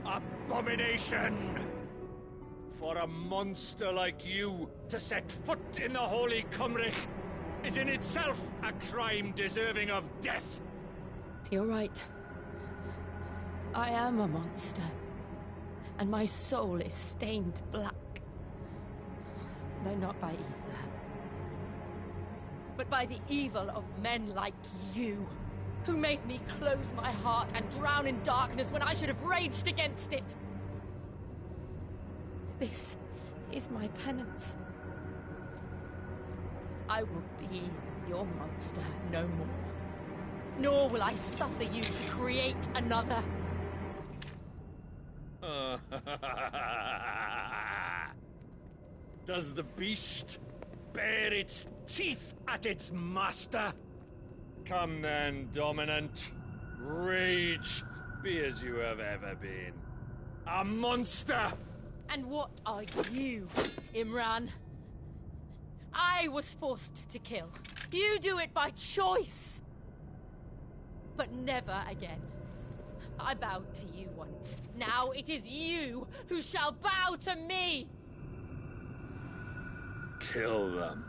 abomination! For a monster like you to set foot in the Holy Cymric is in itself a crime deserving of death. You're right. I am a monster. And my soul is stained black. Though not by ether. But by the evil of men like you, who made me close my heart and drown in darkness when I should have raged against it. This is my penance. I will be your monster no more. Nor will I suffer you to create another. Does the beast bare its teeth at its master? Come then, Dominant. Rage, be as you have ever been. A monster! And what are you, Imran? I was forced to kill. You do it by choice. But never again. I bowed to you once. Now it is you who shall bow to me! Kill them.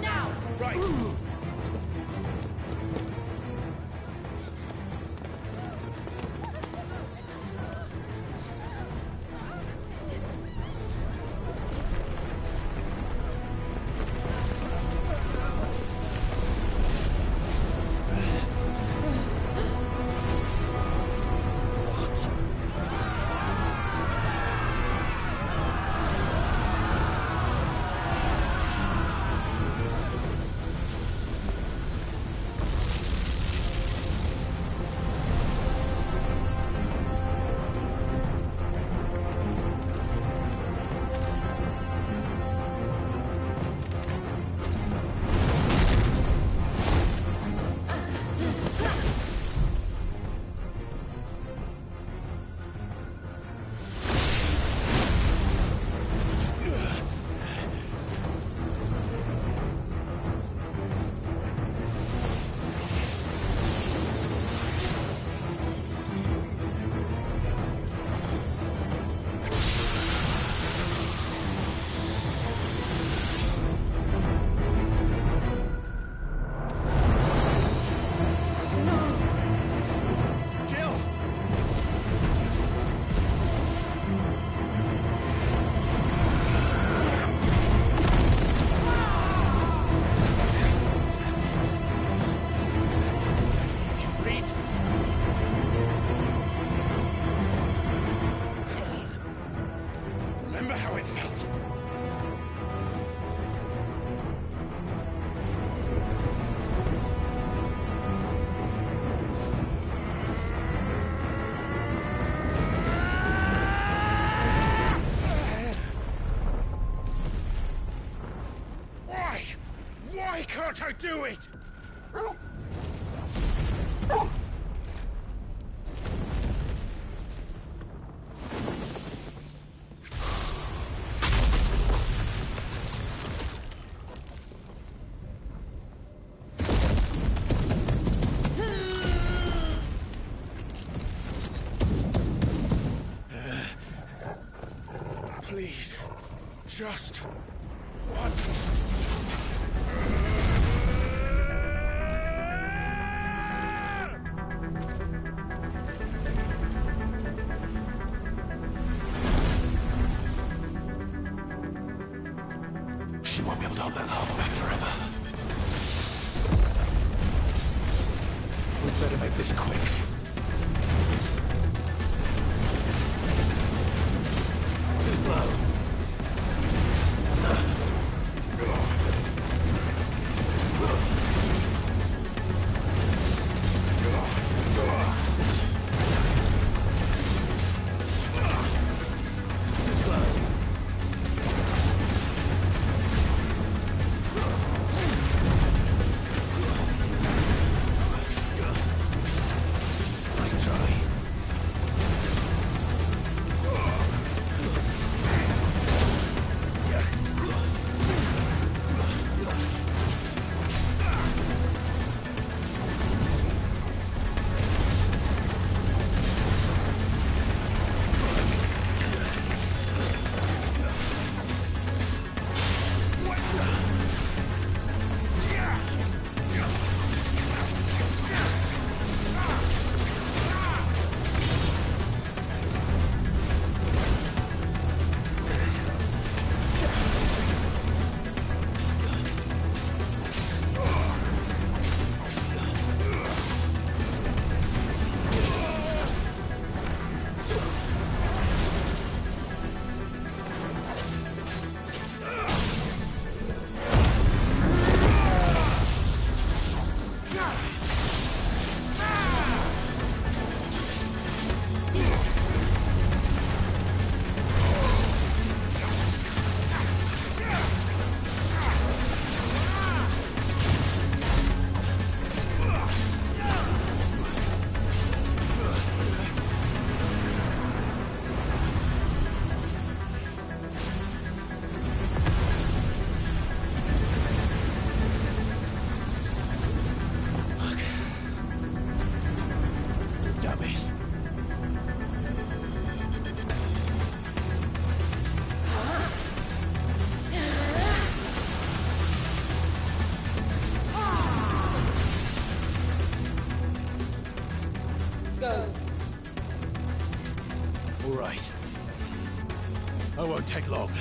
Now! Right. Why can't I do it? Please, just once. She won't be able to hold that harbor back forever. We'd better make this quick. Too slow. Too slow. take long.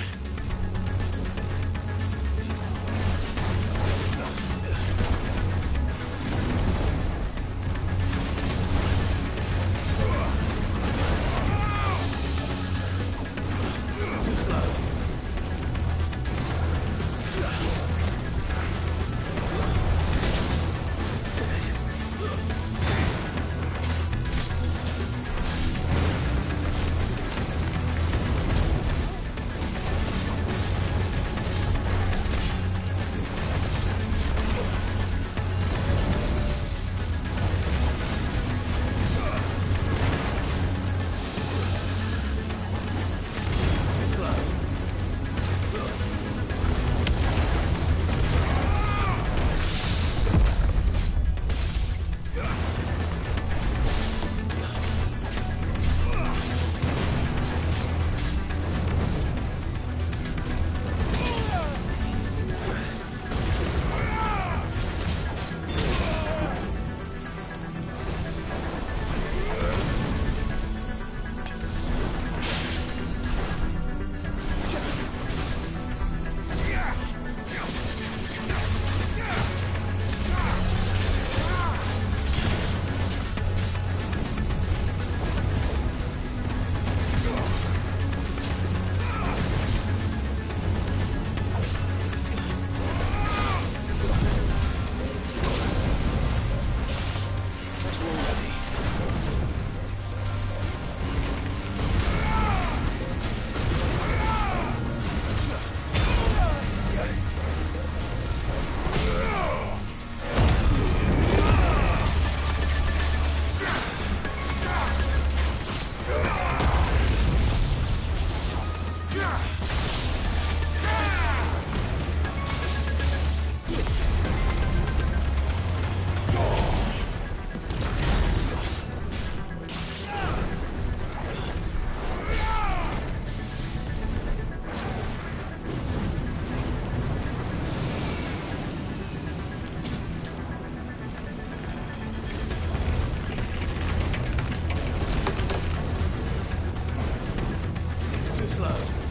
Too slow.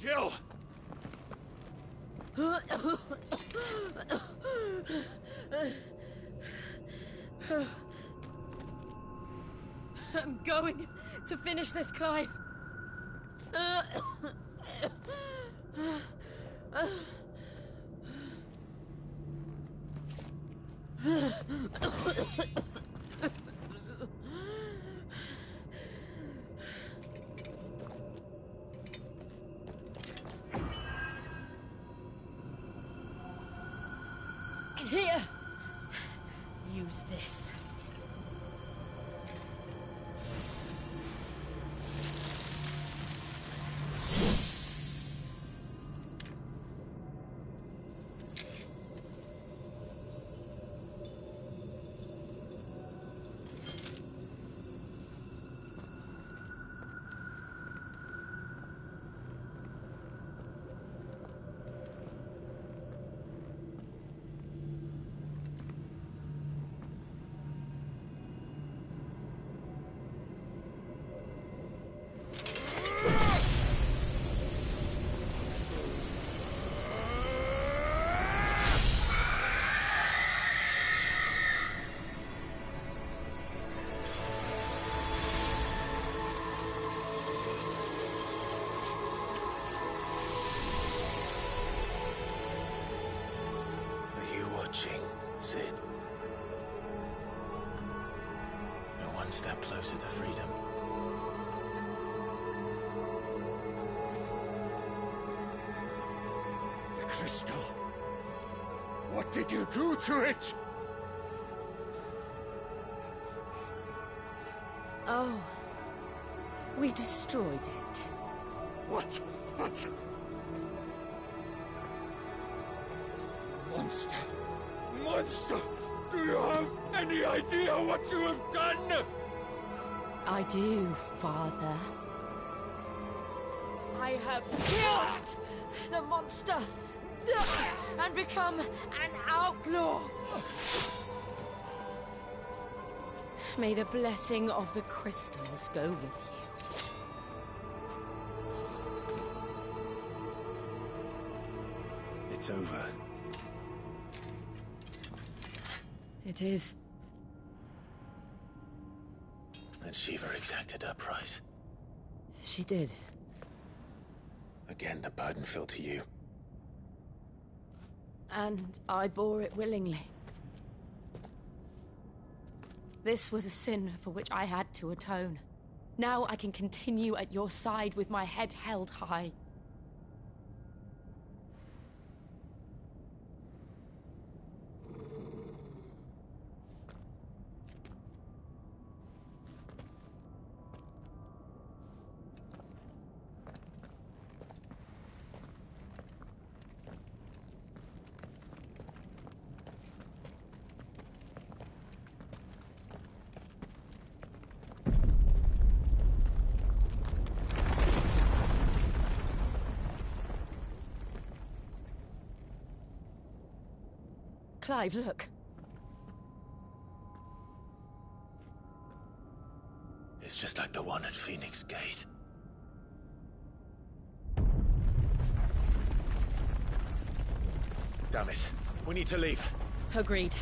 Jill! I'm going to finish this, Clive. Here! Use this. Sid. We're one step closer to freedom. The crystal. What did you do to it? Oh. We destroyed it. What? But... Monster! Monster! Do you have any idea what you have done? I do, Father. I have killed the monster and become an outlaw. May the blessing of the crystals go with you. It's over. It is. And Shiva exacted her price. She did. Again, the burden fell to you. And I bore it willingly. This was a sin for which I had to atone. Now I can continue at your side with my head held high. Clive, look. It's just like the one at Phoenix Gate. Damn it. We need to leave. Agreed.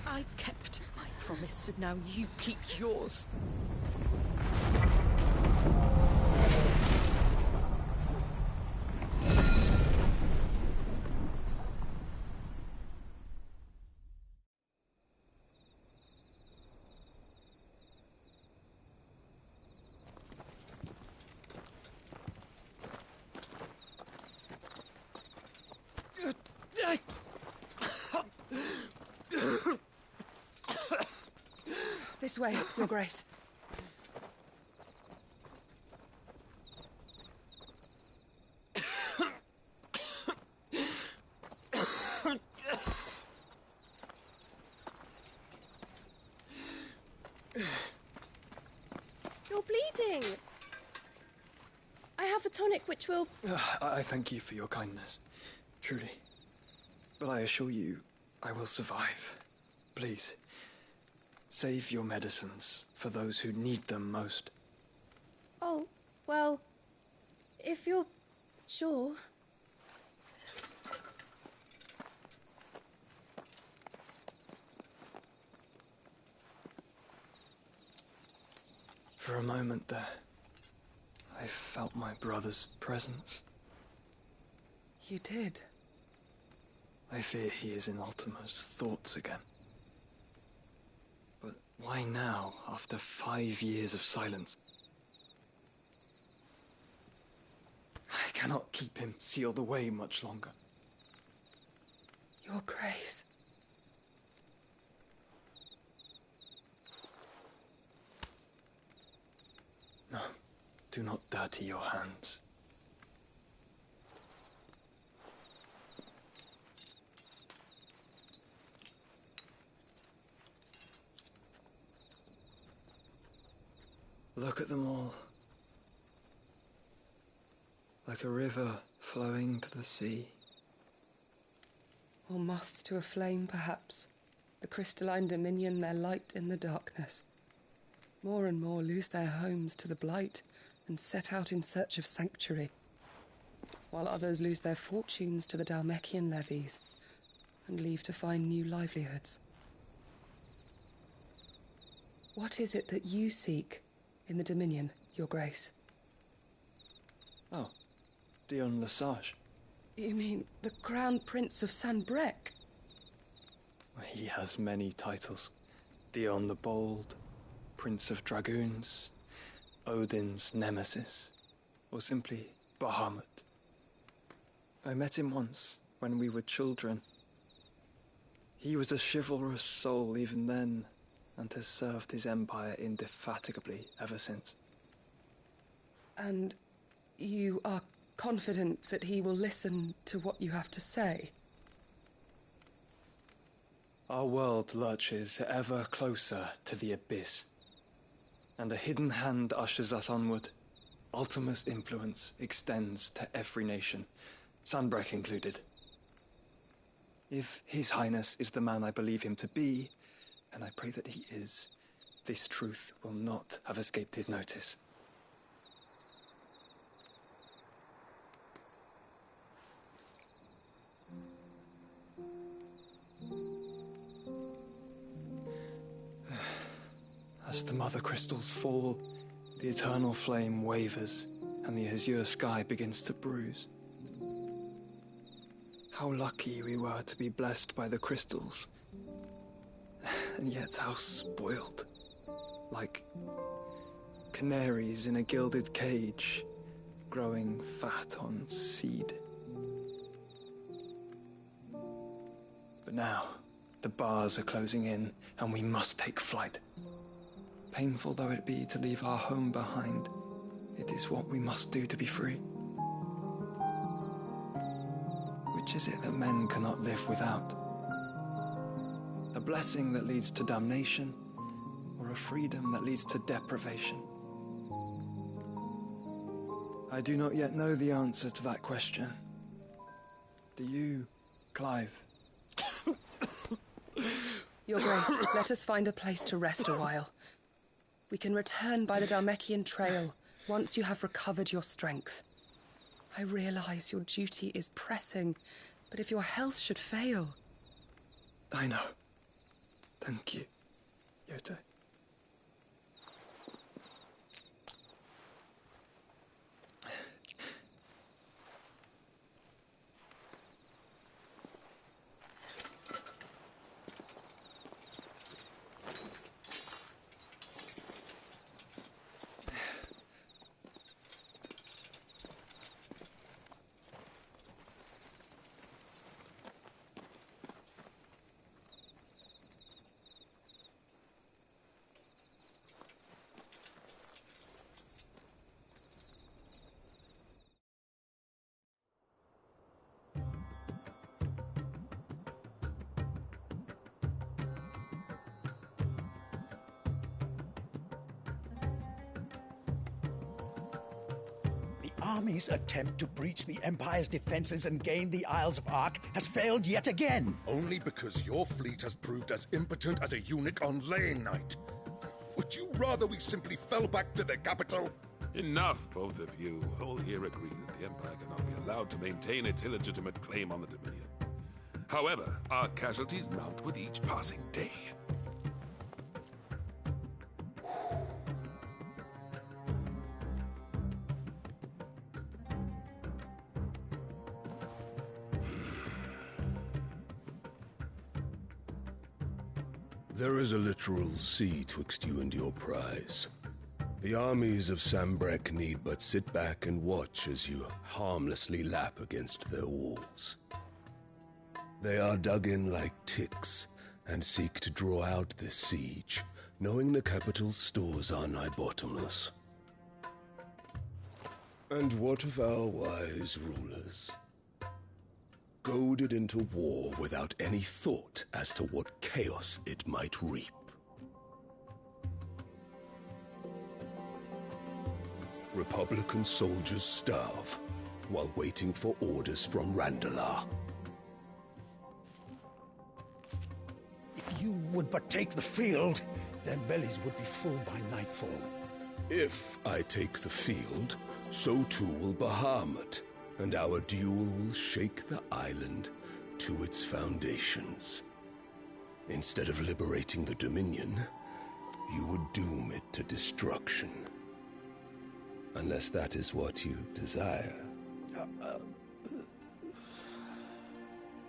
I kept my promise, and now you keep yours. This way, Your Grace. You're bleeding. I have a tonic which will... I thank you for your kindness, truly. But I assure you, I will survive. Please, save your medicines for those who need them most. Oh, well, if you're sure... For a moment there, I felt my brother's presence. You did? I fear he is in Ultima's thoughts again. But why now, after 5 years of silence? I cannot keep him sealed away much longer. Your Grace. No, do not dirty your hands. Look at them all. Like a river flowing to the sea. Or moths to a flame, perhaps. The crystalline dominion, their light in the darkness. More and more lose their homes to the blight and set out in search of sanctuary, while others lose their fortunes to the Dhalmekian levies and leave to find new livelihoods. What is it that you seek in the Dominion, Your Grace? Oh, Dion Lesage. You mean the Crown Prince of Sanbrec? He has many titles. Dion the Bold, Prince of Dragoons, Odin's Nemesis, or simply Bahamut. I met him once, when we were children. He was a chivalrous soul even then, and has served his empire indefatigably ever since. And you are confident that he will listen to what you have to say? Our world lurches ever closer to the abyss, and a hidden hand ushers us onward. Ultima's influence extends to every nation, Sanbrec included. If His Highness is the man I believe him to be, and I pray that he is, this truth will not have escaped his notice. As the mother crystals fall, the eternal flame wavers, and the azure sky begins to bruise. How lucky we were to be blessed by the crystals, and yet how spoiled. Like canaries in a gilded cage, growing fat on seed. But now, the bars are closing in, and we must take flight. Painful though it be to leave our home behind, it is what we must do to be free. Which is it that men cannot live without? A blessing that leads to damnation, or a freedom that leads to deprivation? I do not yet know the answer to that question. Do you, Clive? Your Grace, let us find a place to rest a while. We can return by the Dhalmekian trail once you have recovered your strength. I realize your duty is pressing, but if your health should fail... I know. Thank you, Yote. army's attempt to breach the Empire's defenses and gain the Isles of Ark has failed yet again. Only because your fleet has proved as impotent as a eunuch on laying night. Would you rather we simply fell back to the capital? Enough, both of you. All here agree that the Empire cannot be allowed to maintain its illegitimate claim on the Dominion. However, our casualties mount with each passing day. There is a literal sea twixt you and your prize. The armies of Sambrek need but sit back and watch as you harmlessly lap against their walls. They are dug in like ticks and seek to draw out this siege, knowing the capital's stores are nigh bottomless. And what of our wise rulers? Goaded into war without any thought as to what chaos it might reap. Republican soldiers starve while waiting for orders from Randalar. If you would but take the field, their bellies would be full by nightfall. If I take the field, so too will Bahamut, and our duel will shake the island to its foundations. Instead of liberating the Dominion, you would doom it to destruction. Unless that is what you desire.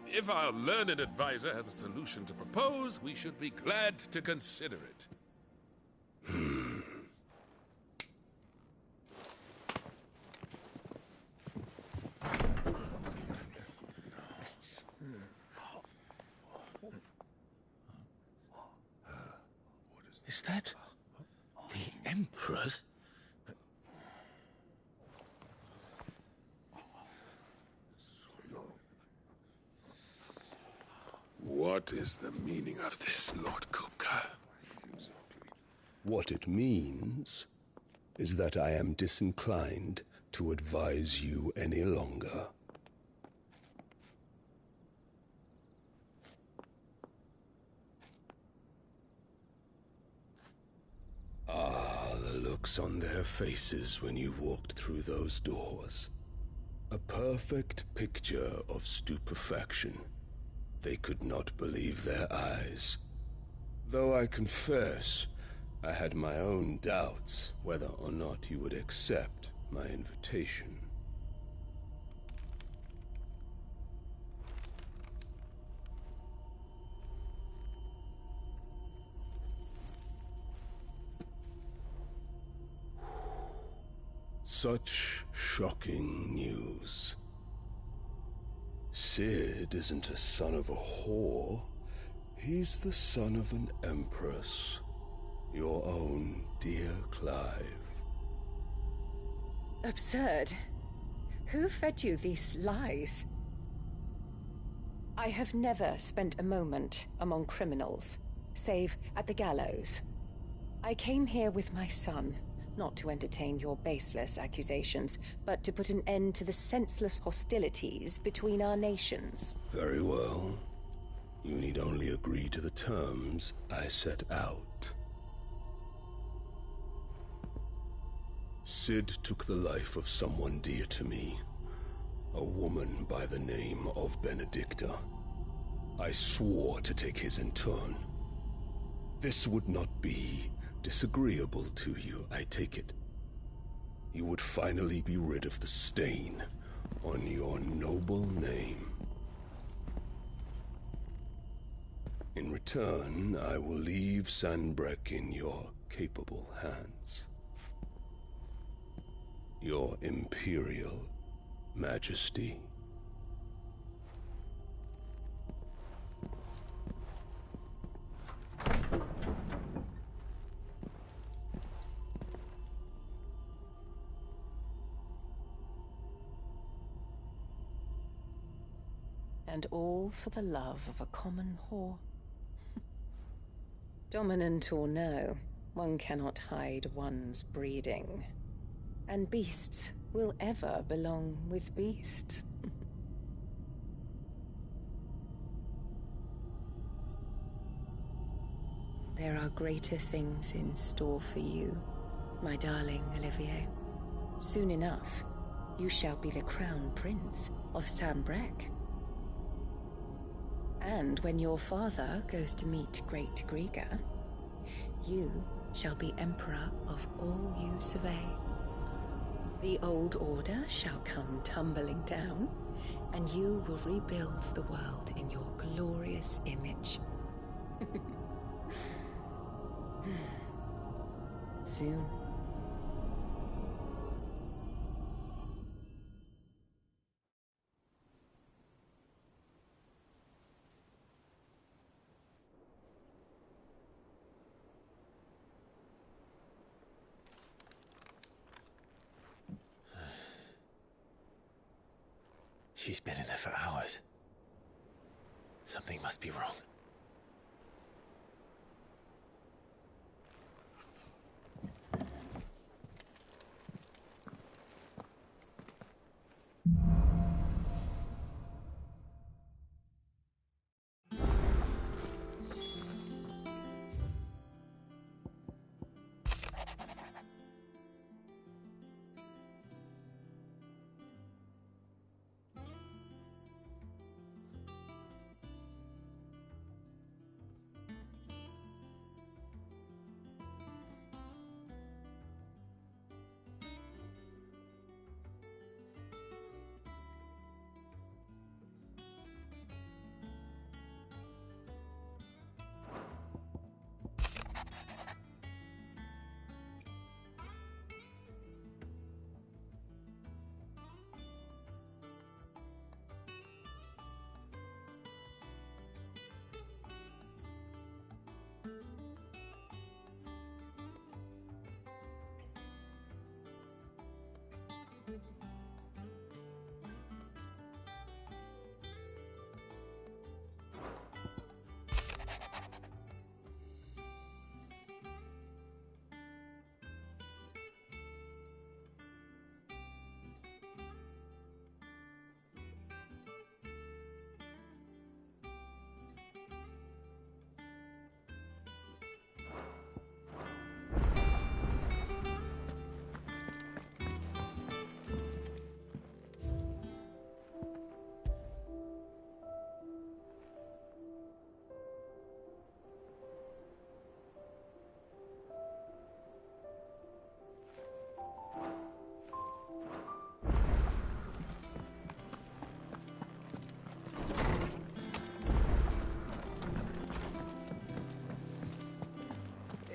If our learned advisor has a solution to propose, we should be glad to consider it. Is that the Emperor's? What is the meaning of this, Lord Kupka? What it means is that I am disinclined to advise you any longer. Ah, the looks on their faces when you walked through those doors. A perfect picture of stupefaction. They could not believe their eyes. Though I confess, I had my own doubts whether or not you would accept my invitation. Such shocking news. Sid isn't a son of a whore. He's the son of an empress. Your own dear Clive. Absurd. Who fed you these lies? I have never spent a moment among criminals, save at the gallows. I came here with my son, not to entertain your baseless accusations, but to put an end to the senseless hostilities between our nations. Very well. You need only agree to the terms I set out. Sid took the life of someone dear to me, a woman by the name of Benedicta. I swore to take his in turn. This would not be disagreeable to you, I take it. You would finally be rid of the stain on your noble name. In return, I will leave Sanbreque in your capable hands. Your Imperial Majesty. And all for the love of a common whore. Dominant or no, one cannot hide one's breeding. And beasts will ever belong with beasts. There are greater things in store for you, my darling Olivier. Soon enough, you shall be the crown prince of Sambrec. And when your father goes to meet Great Grieger, you shall be emperor of all you survey. The old order shall come tumbling down, and you will rebuild the world in your glorious image. Soon. She's been in there for hours. Something must be wrong.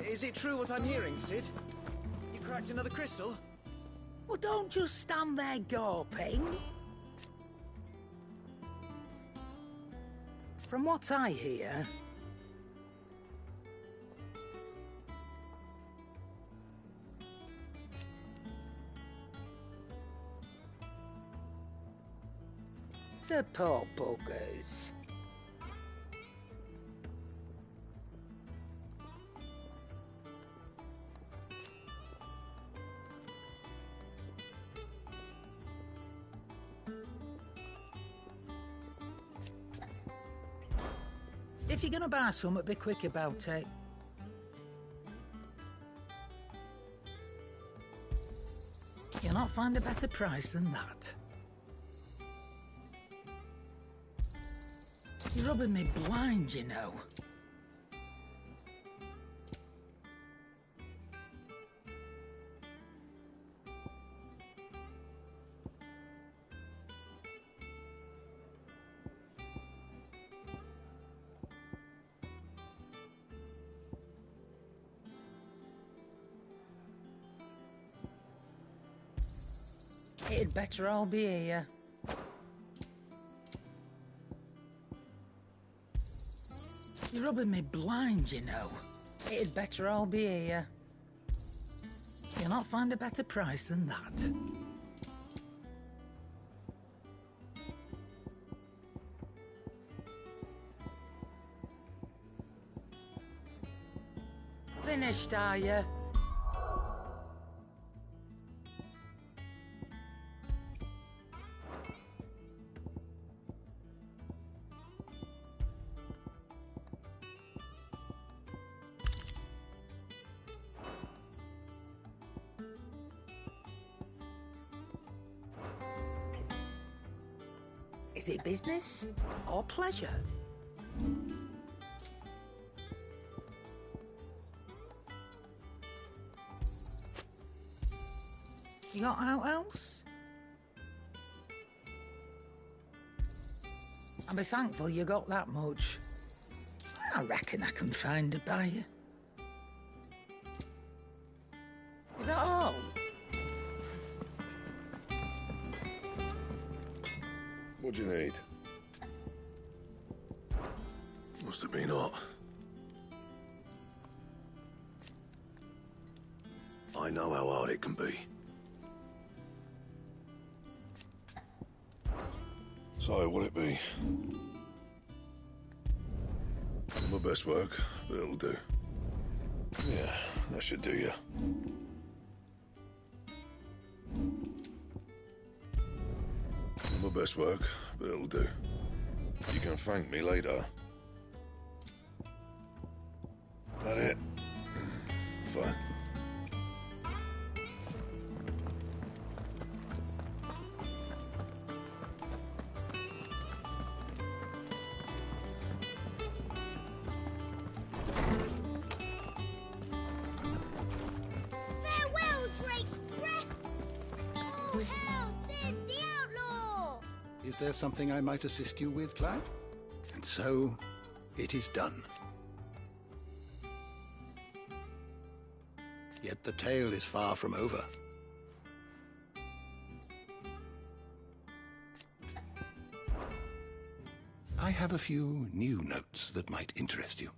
Is it true what I'm hearing, Cid? You cracked another crystal? Well, don't just stand there gawping. From what I hear, the poor buggers. If you're gonna buy something, be quick about it. You'll not find a better price than that. You're rubbing me blind, you know. It'd better all be here. You're rubbing me blind, you know. It'd better all be here. You'll not find a better price than that. Finished, are you? Is it business or pleasure? You got out else? I'll be thankful you got that much. I reckon I can find a buyer. Is that all? What do you need? Must have been hot. I know how hard it can be. So, what'll it be? My best work, but it'll do. Yeah, that should do you. My best work, but it'll do. You can thank me later. That it? Fine. Farewell, Drake's breath! Oh, hell, Sid, the outlaw! Is there something I might assist you with, Clive? And so, it is done. Yet the tale is far from over. I have a few new notes that might interest you.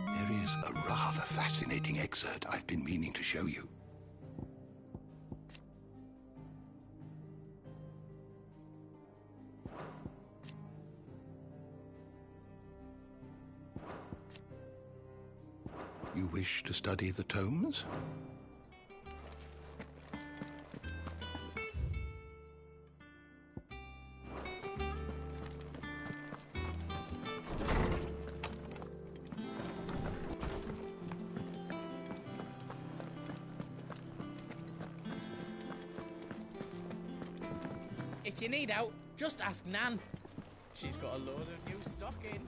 There is a rather fascinating excerpt I've been meaning to show you. You wish to study the tomes? If you need out, just ask Nan. She's got a load of new stock in.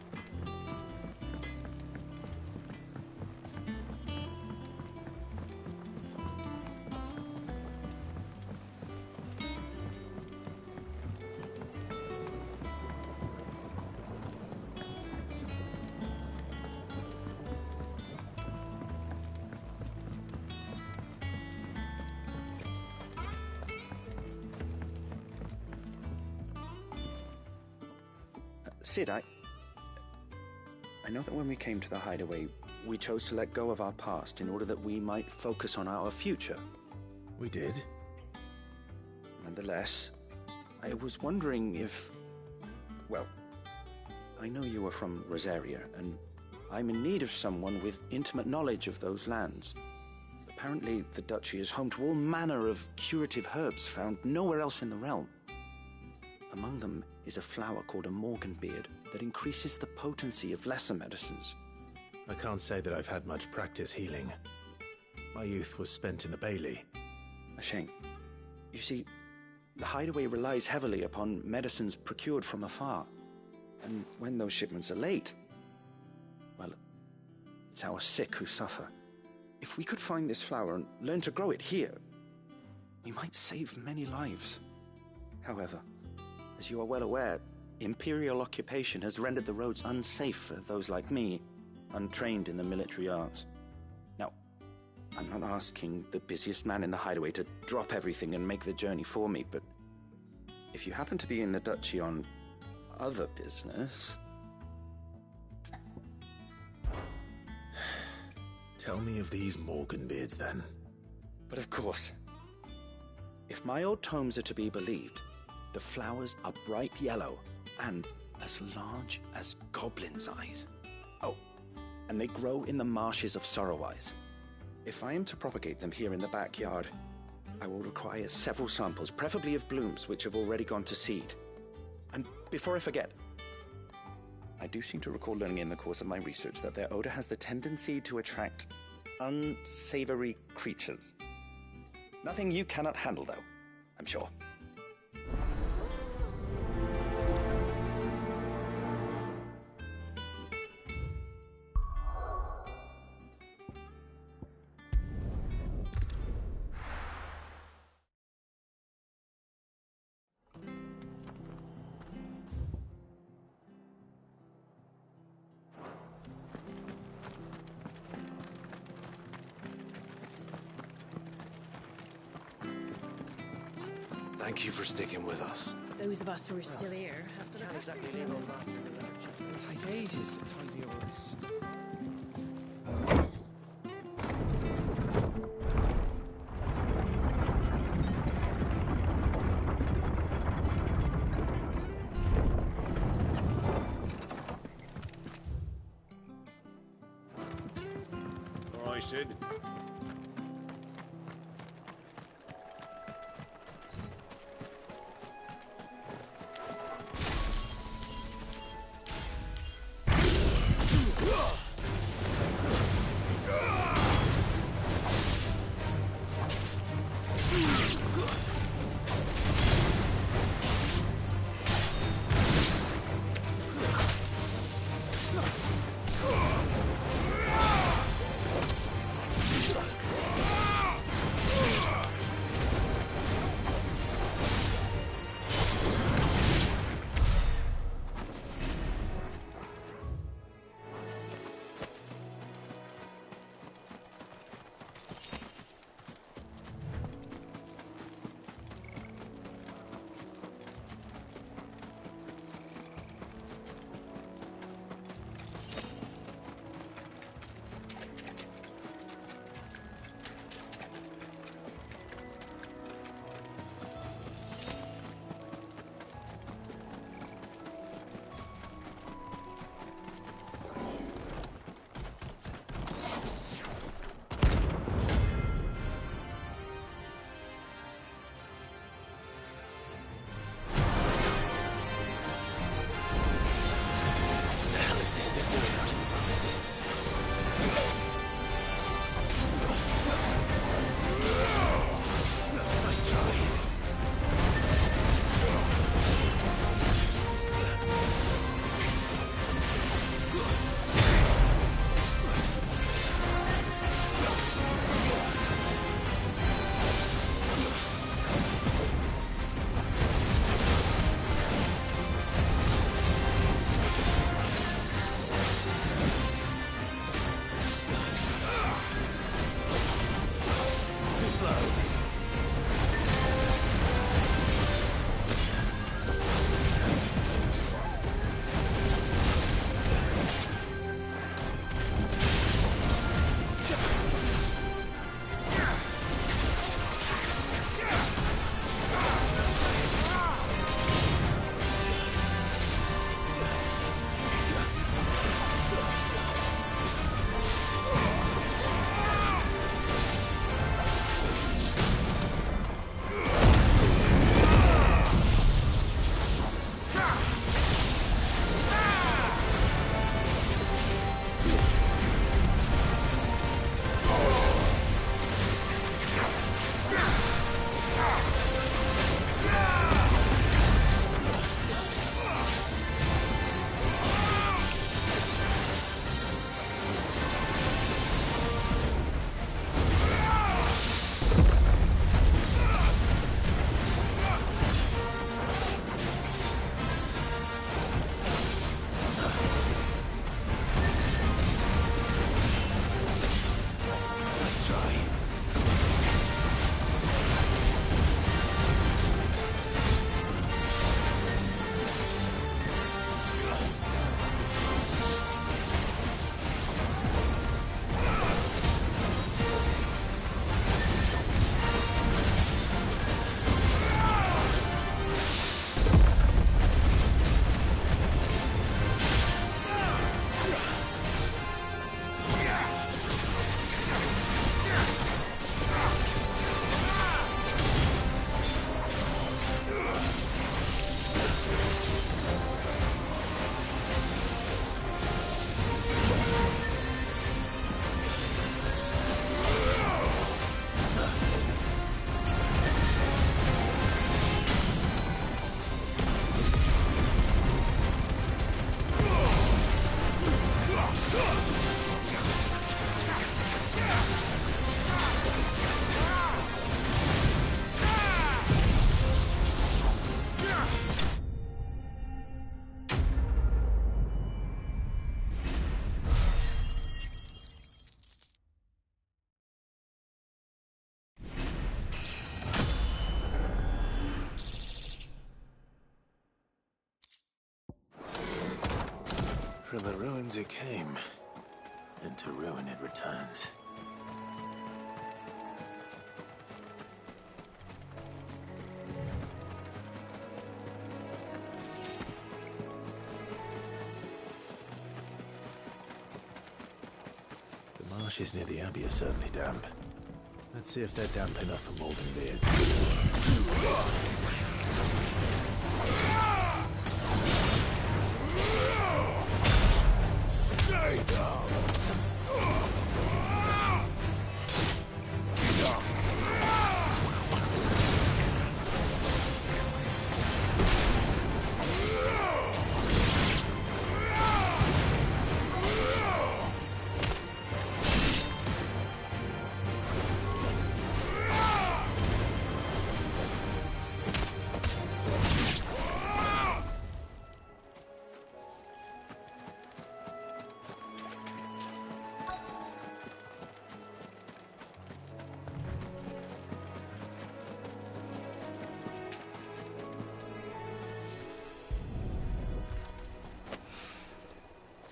Sid, I know that when we came to the hideaway, we chose to let go of our past in order that we might focus on our future. We did. Nonetheless, I was wondering if... Well, I know you are from Rosaria, and I'm in need of someone with intimate knowledge of those lands. Apparently, the duchy is home to all manner of curative herbs found nowhere else in the realm. Among them is a flower called a morganbeard that increases the potency of lesser medicines. I can't say that I've had much practice healing. My youth was spent in the Bailey. A shame. You see, the hideaway relies heavily upon medicines procured from afar. And when those shipments are late, well, it's our sick who suffer. If we could find this flower and learn to grow it here, we might save many lives. However, as you are well aware, Imperial occupation has rendered the roads unsafe for those like me, untrained in the military arts. Now, I'm not asking the busiest man in the hideaway to drop everything and make the journey for me, but if you happen to be in the duchy on other business... Tell me of these morganbeards, then. But of course. If my old tomes are to be believed, the flowers are bright yellow and as large as goblins' eyes. Oh, and they grow in the marshes of Sorrowise. If I am to propagate them here in the backyard, I will require several samples, preferably of blooms which have already gone to seed. And before I forget, I do seem to recall learning in the course of my research that their odor has the tendency to attract unsavory creatures. Nothing you cannot handle, though, I'm sure. Thank you for sticking with us. Those of us who are still here have to look Can't after exactly each leave other. on bathroom in the literature. It'll take ages to tidy all this stuff. All right, Sid. From the ruins it came, and to ruin it returns. The marshes near the Abbey are certainly damp. Let's see if they're damp enough for Malden beards. Stay down!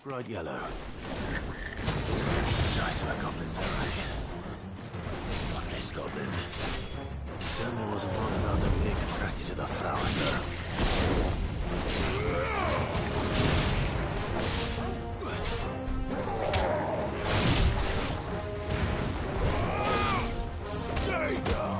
Bright yellow. Size of a goblin's eye. Not this goblin. Certainly wasn't one about them being attracted to the flowers, though. Stay down!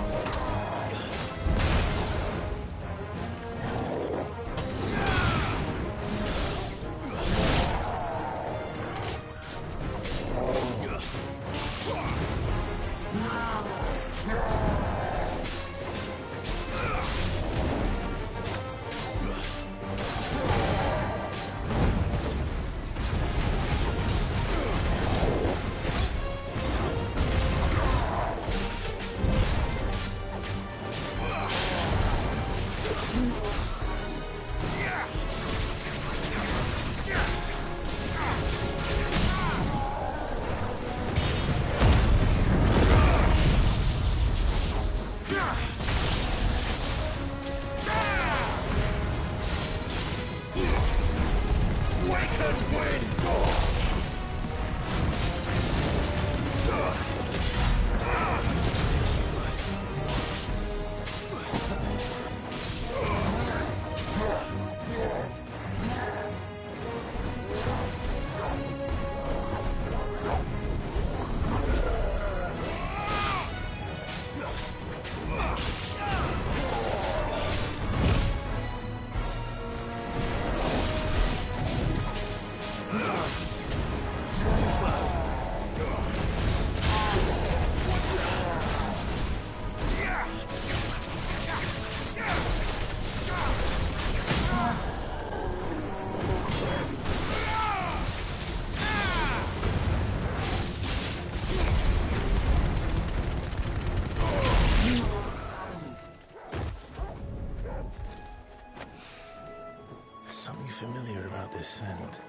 Something familiar about this scent.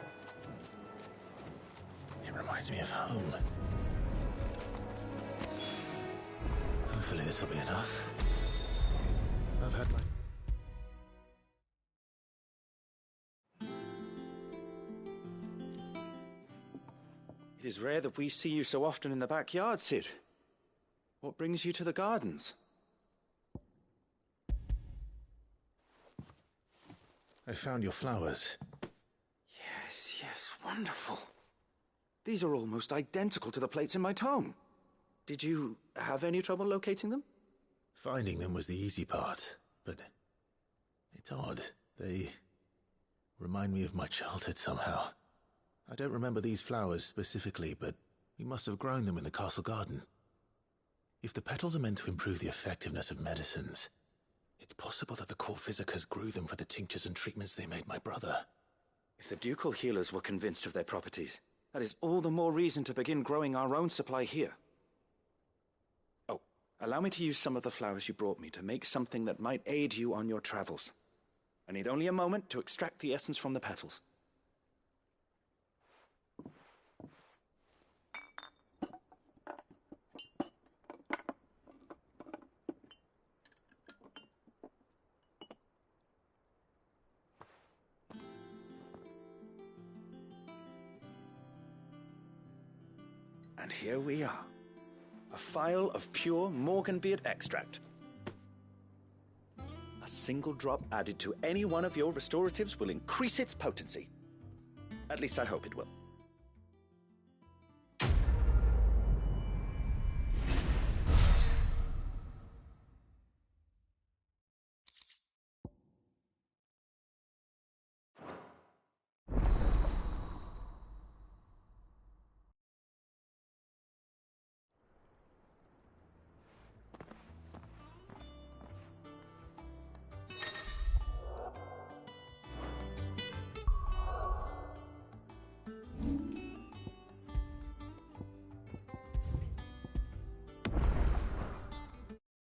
It reminds me of home. Hopefully this will be enough. I've had my... It is rare that we see you so often in the backyard, Cid. What brings you to the gardens? I found your flowers. Yes, wonderful. These are almost identical to the plates in my tome. Did you have any trouble locating them? Finding them was the easy part, but it's odd. They remind me of my childhood somehow. I don't remember these flowers specifically, but we must have grown them in the castle garden. If the petals are meant to improve the effectiveness of medicines, it's possible that the court physicers grew them for the tinctures and treatments they made my brother. If the ducal healers were convinced of their properties, that is all the more reason to begin growing our own supply here. Oh, allow me to use some of the flowers you brought me to make something that might aid you on your travels. I need only a moment to extract the essence from the petals. And here we are. A phial of pure Morganbeard extract. A single drop added to any one of your restoratives will increase its potency. At least I hope it will.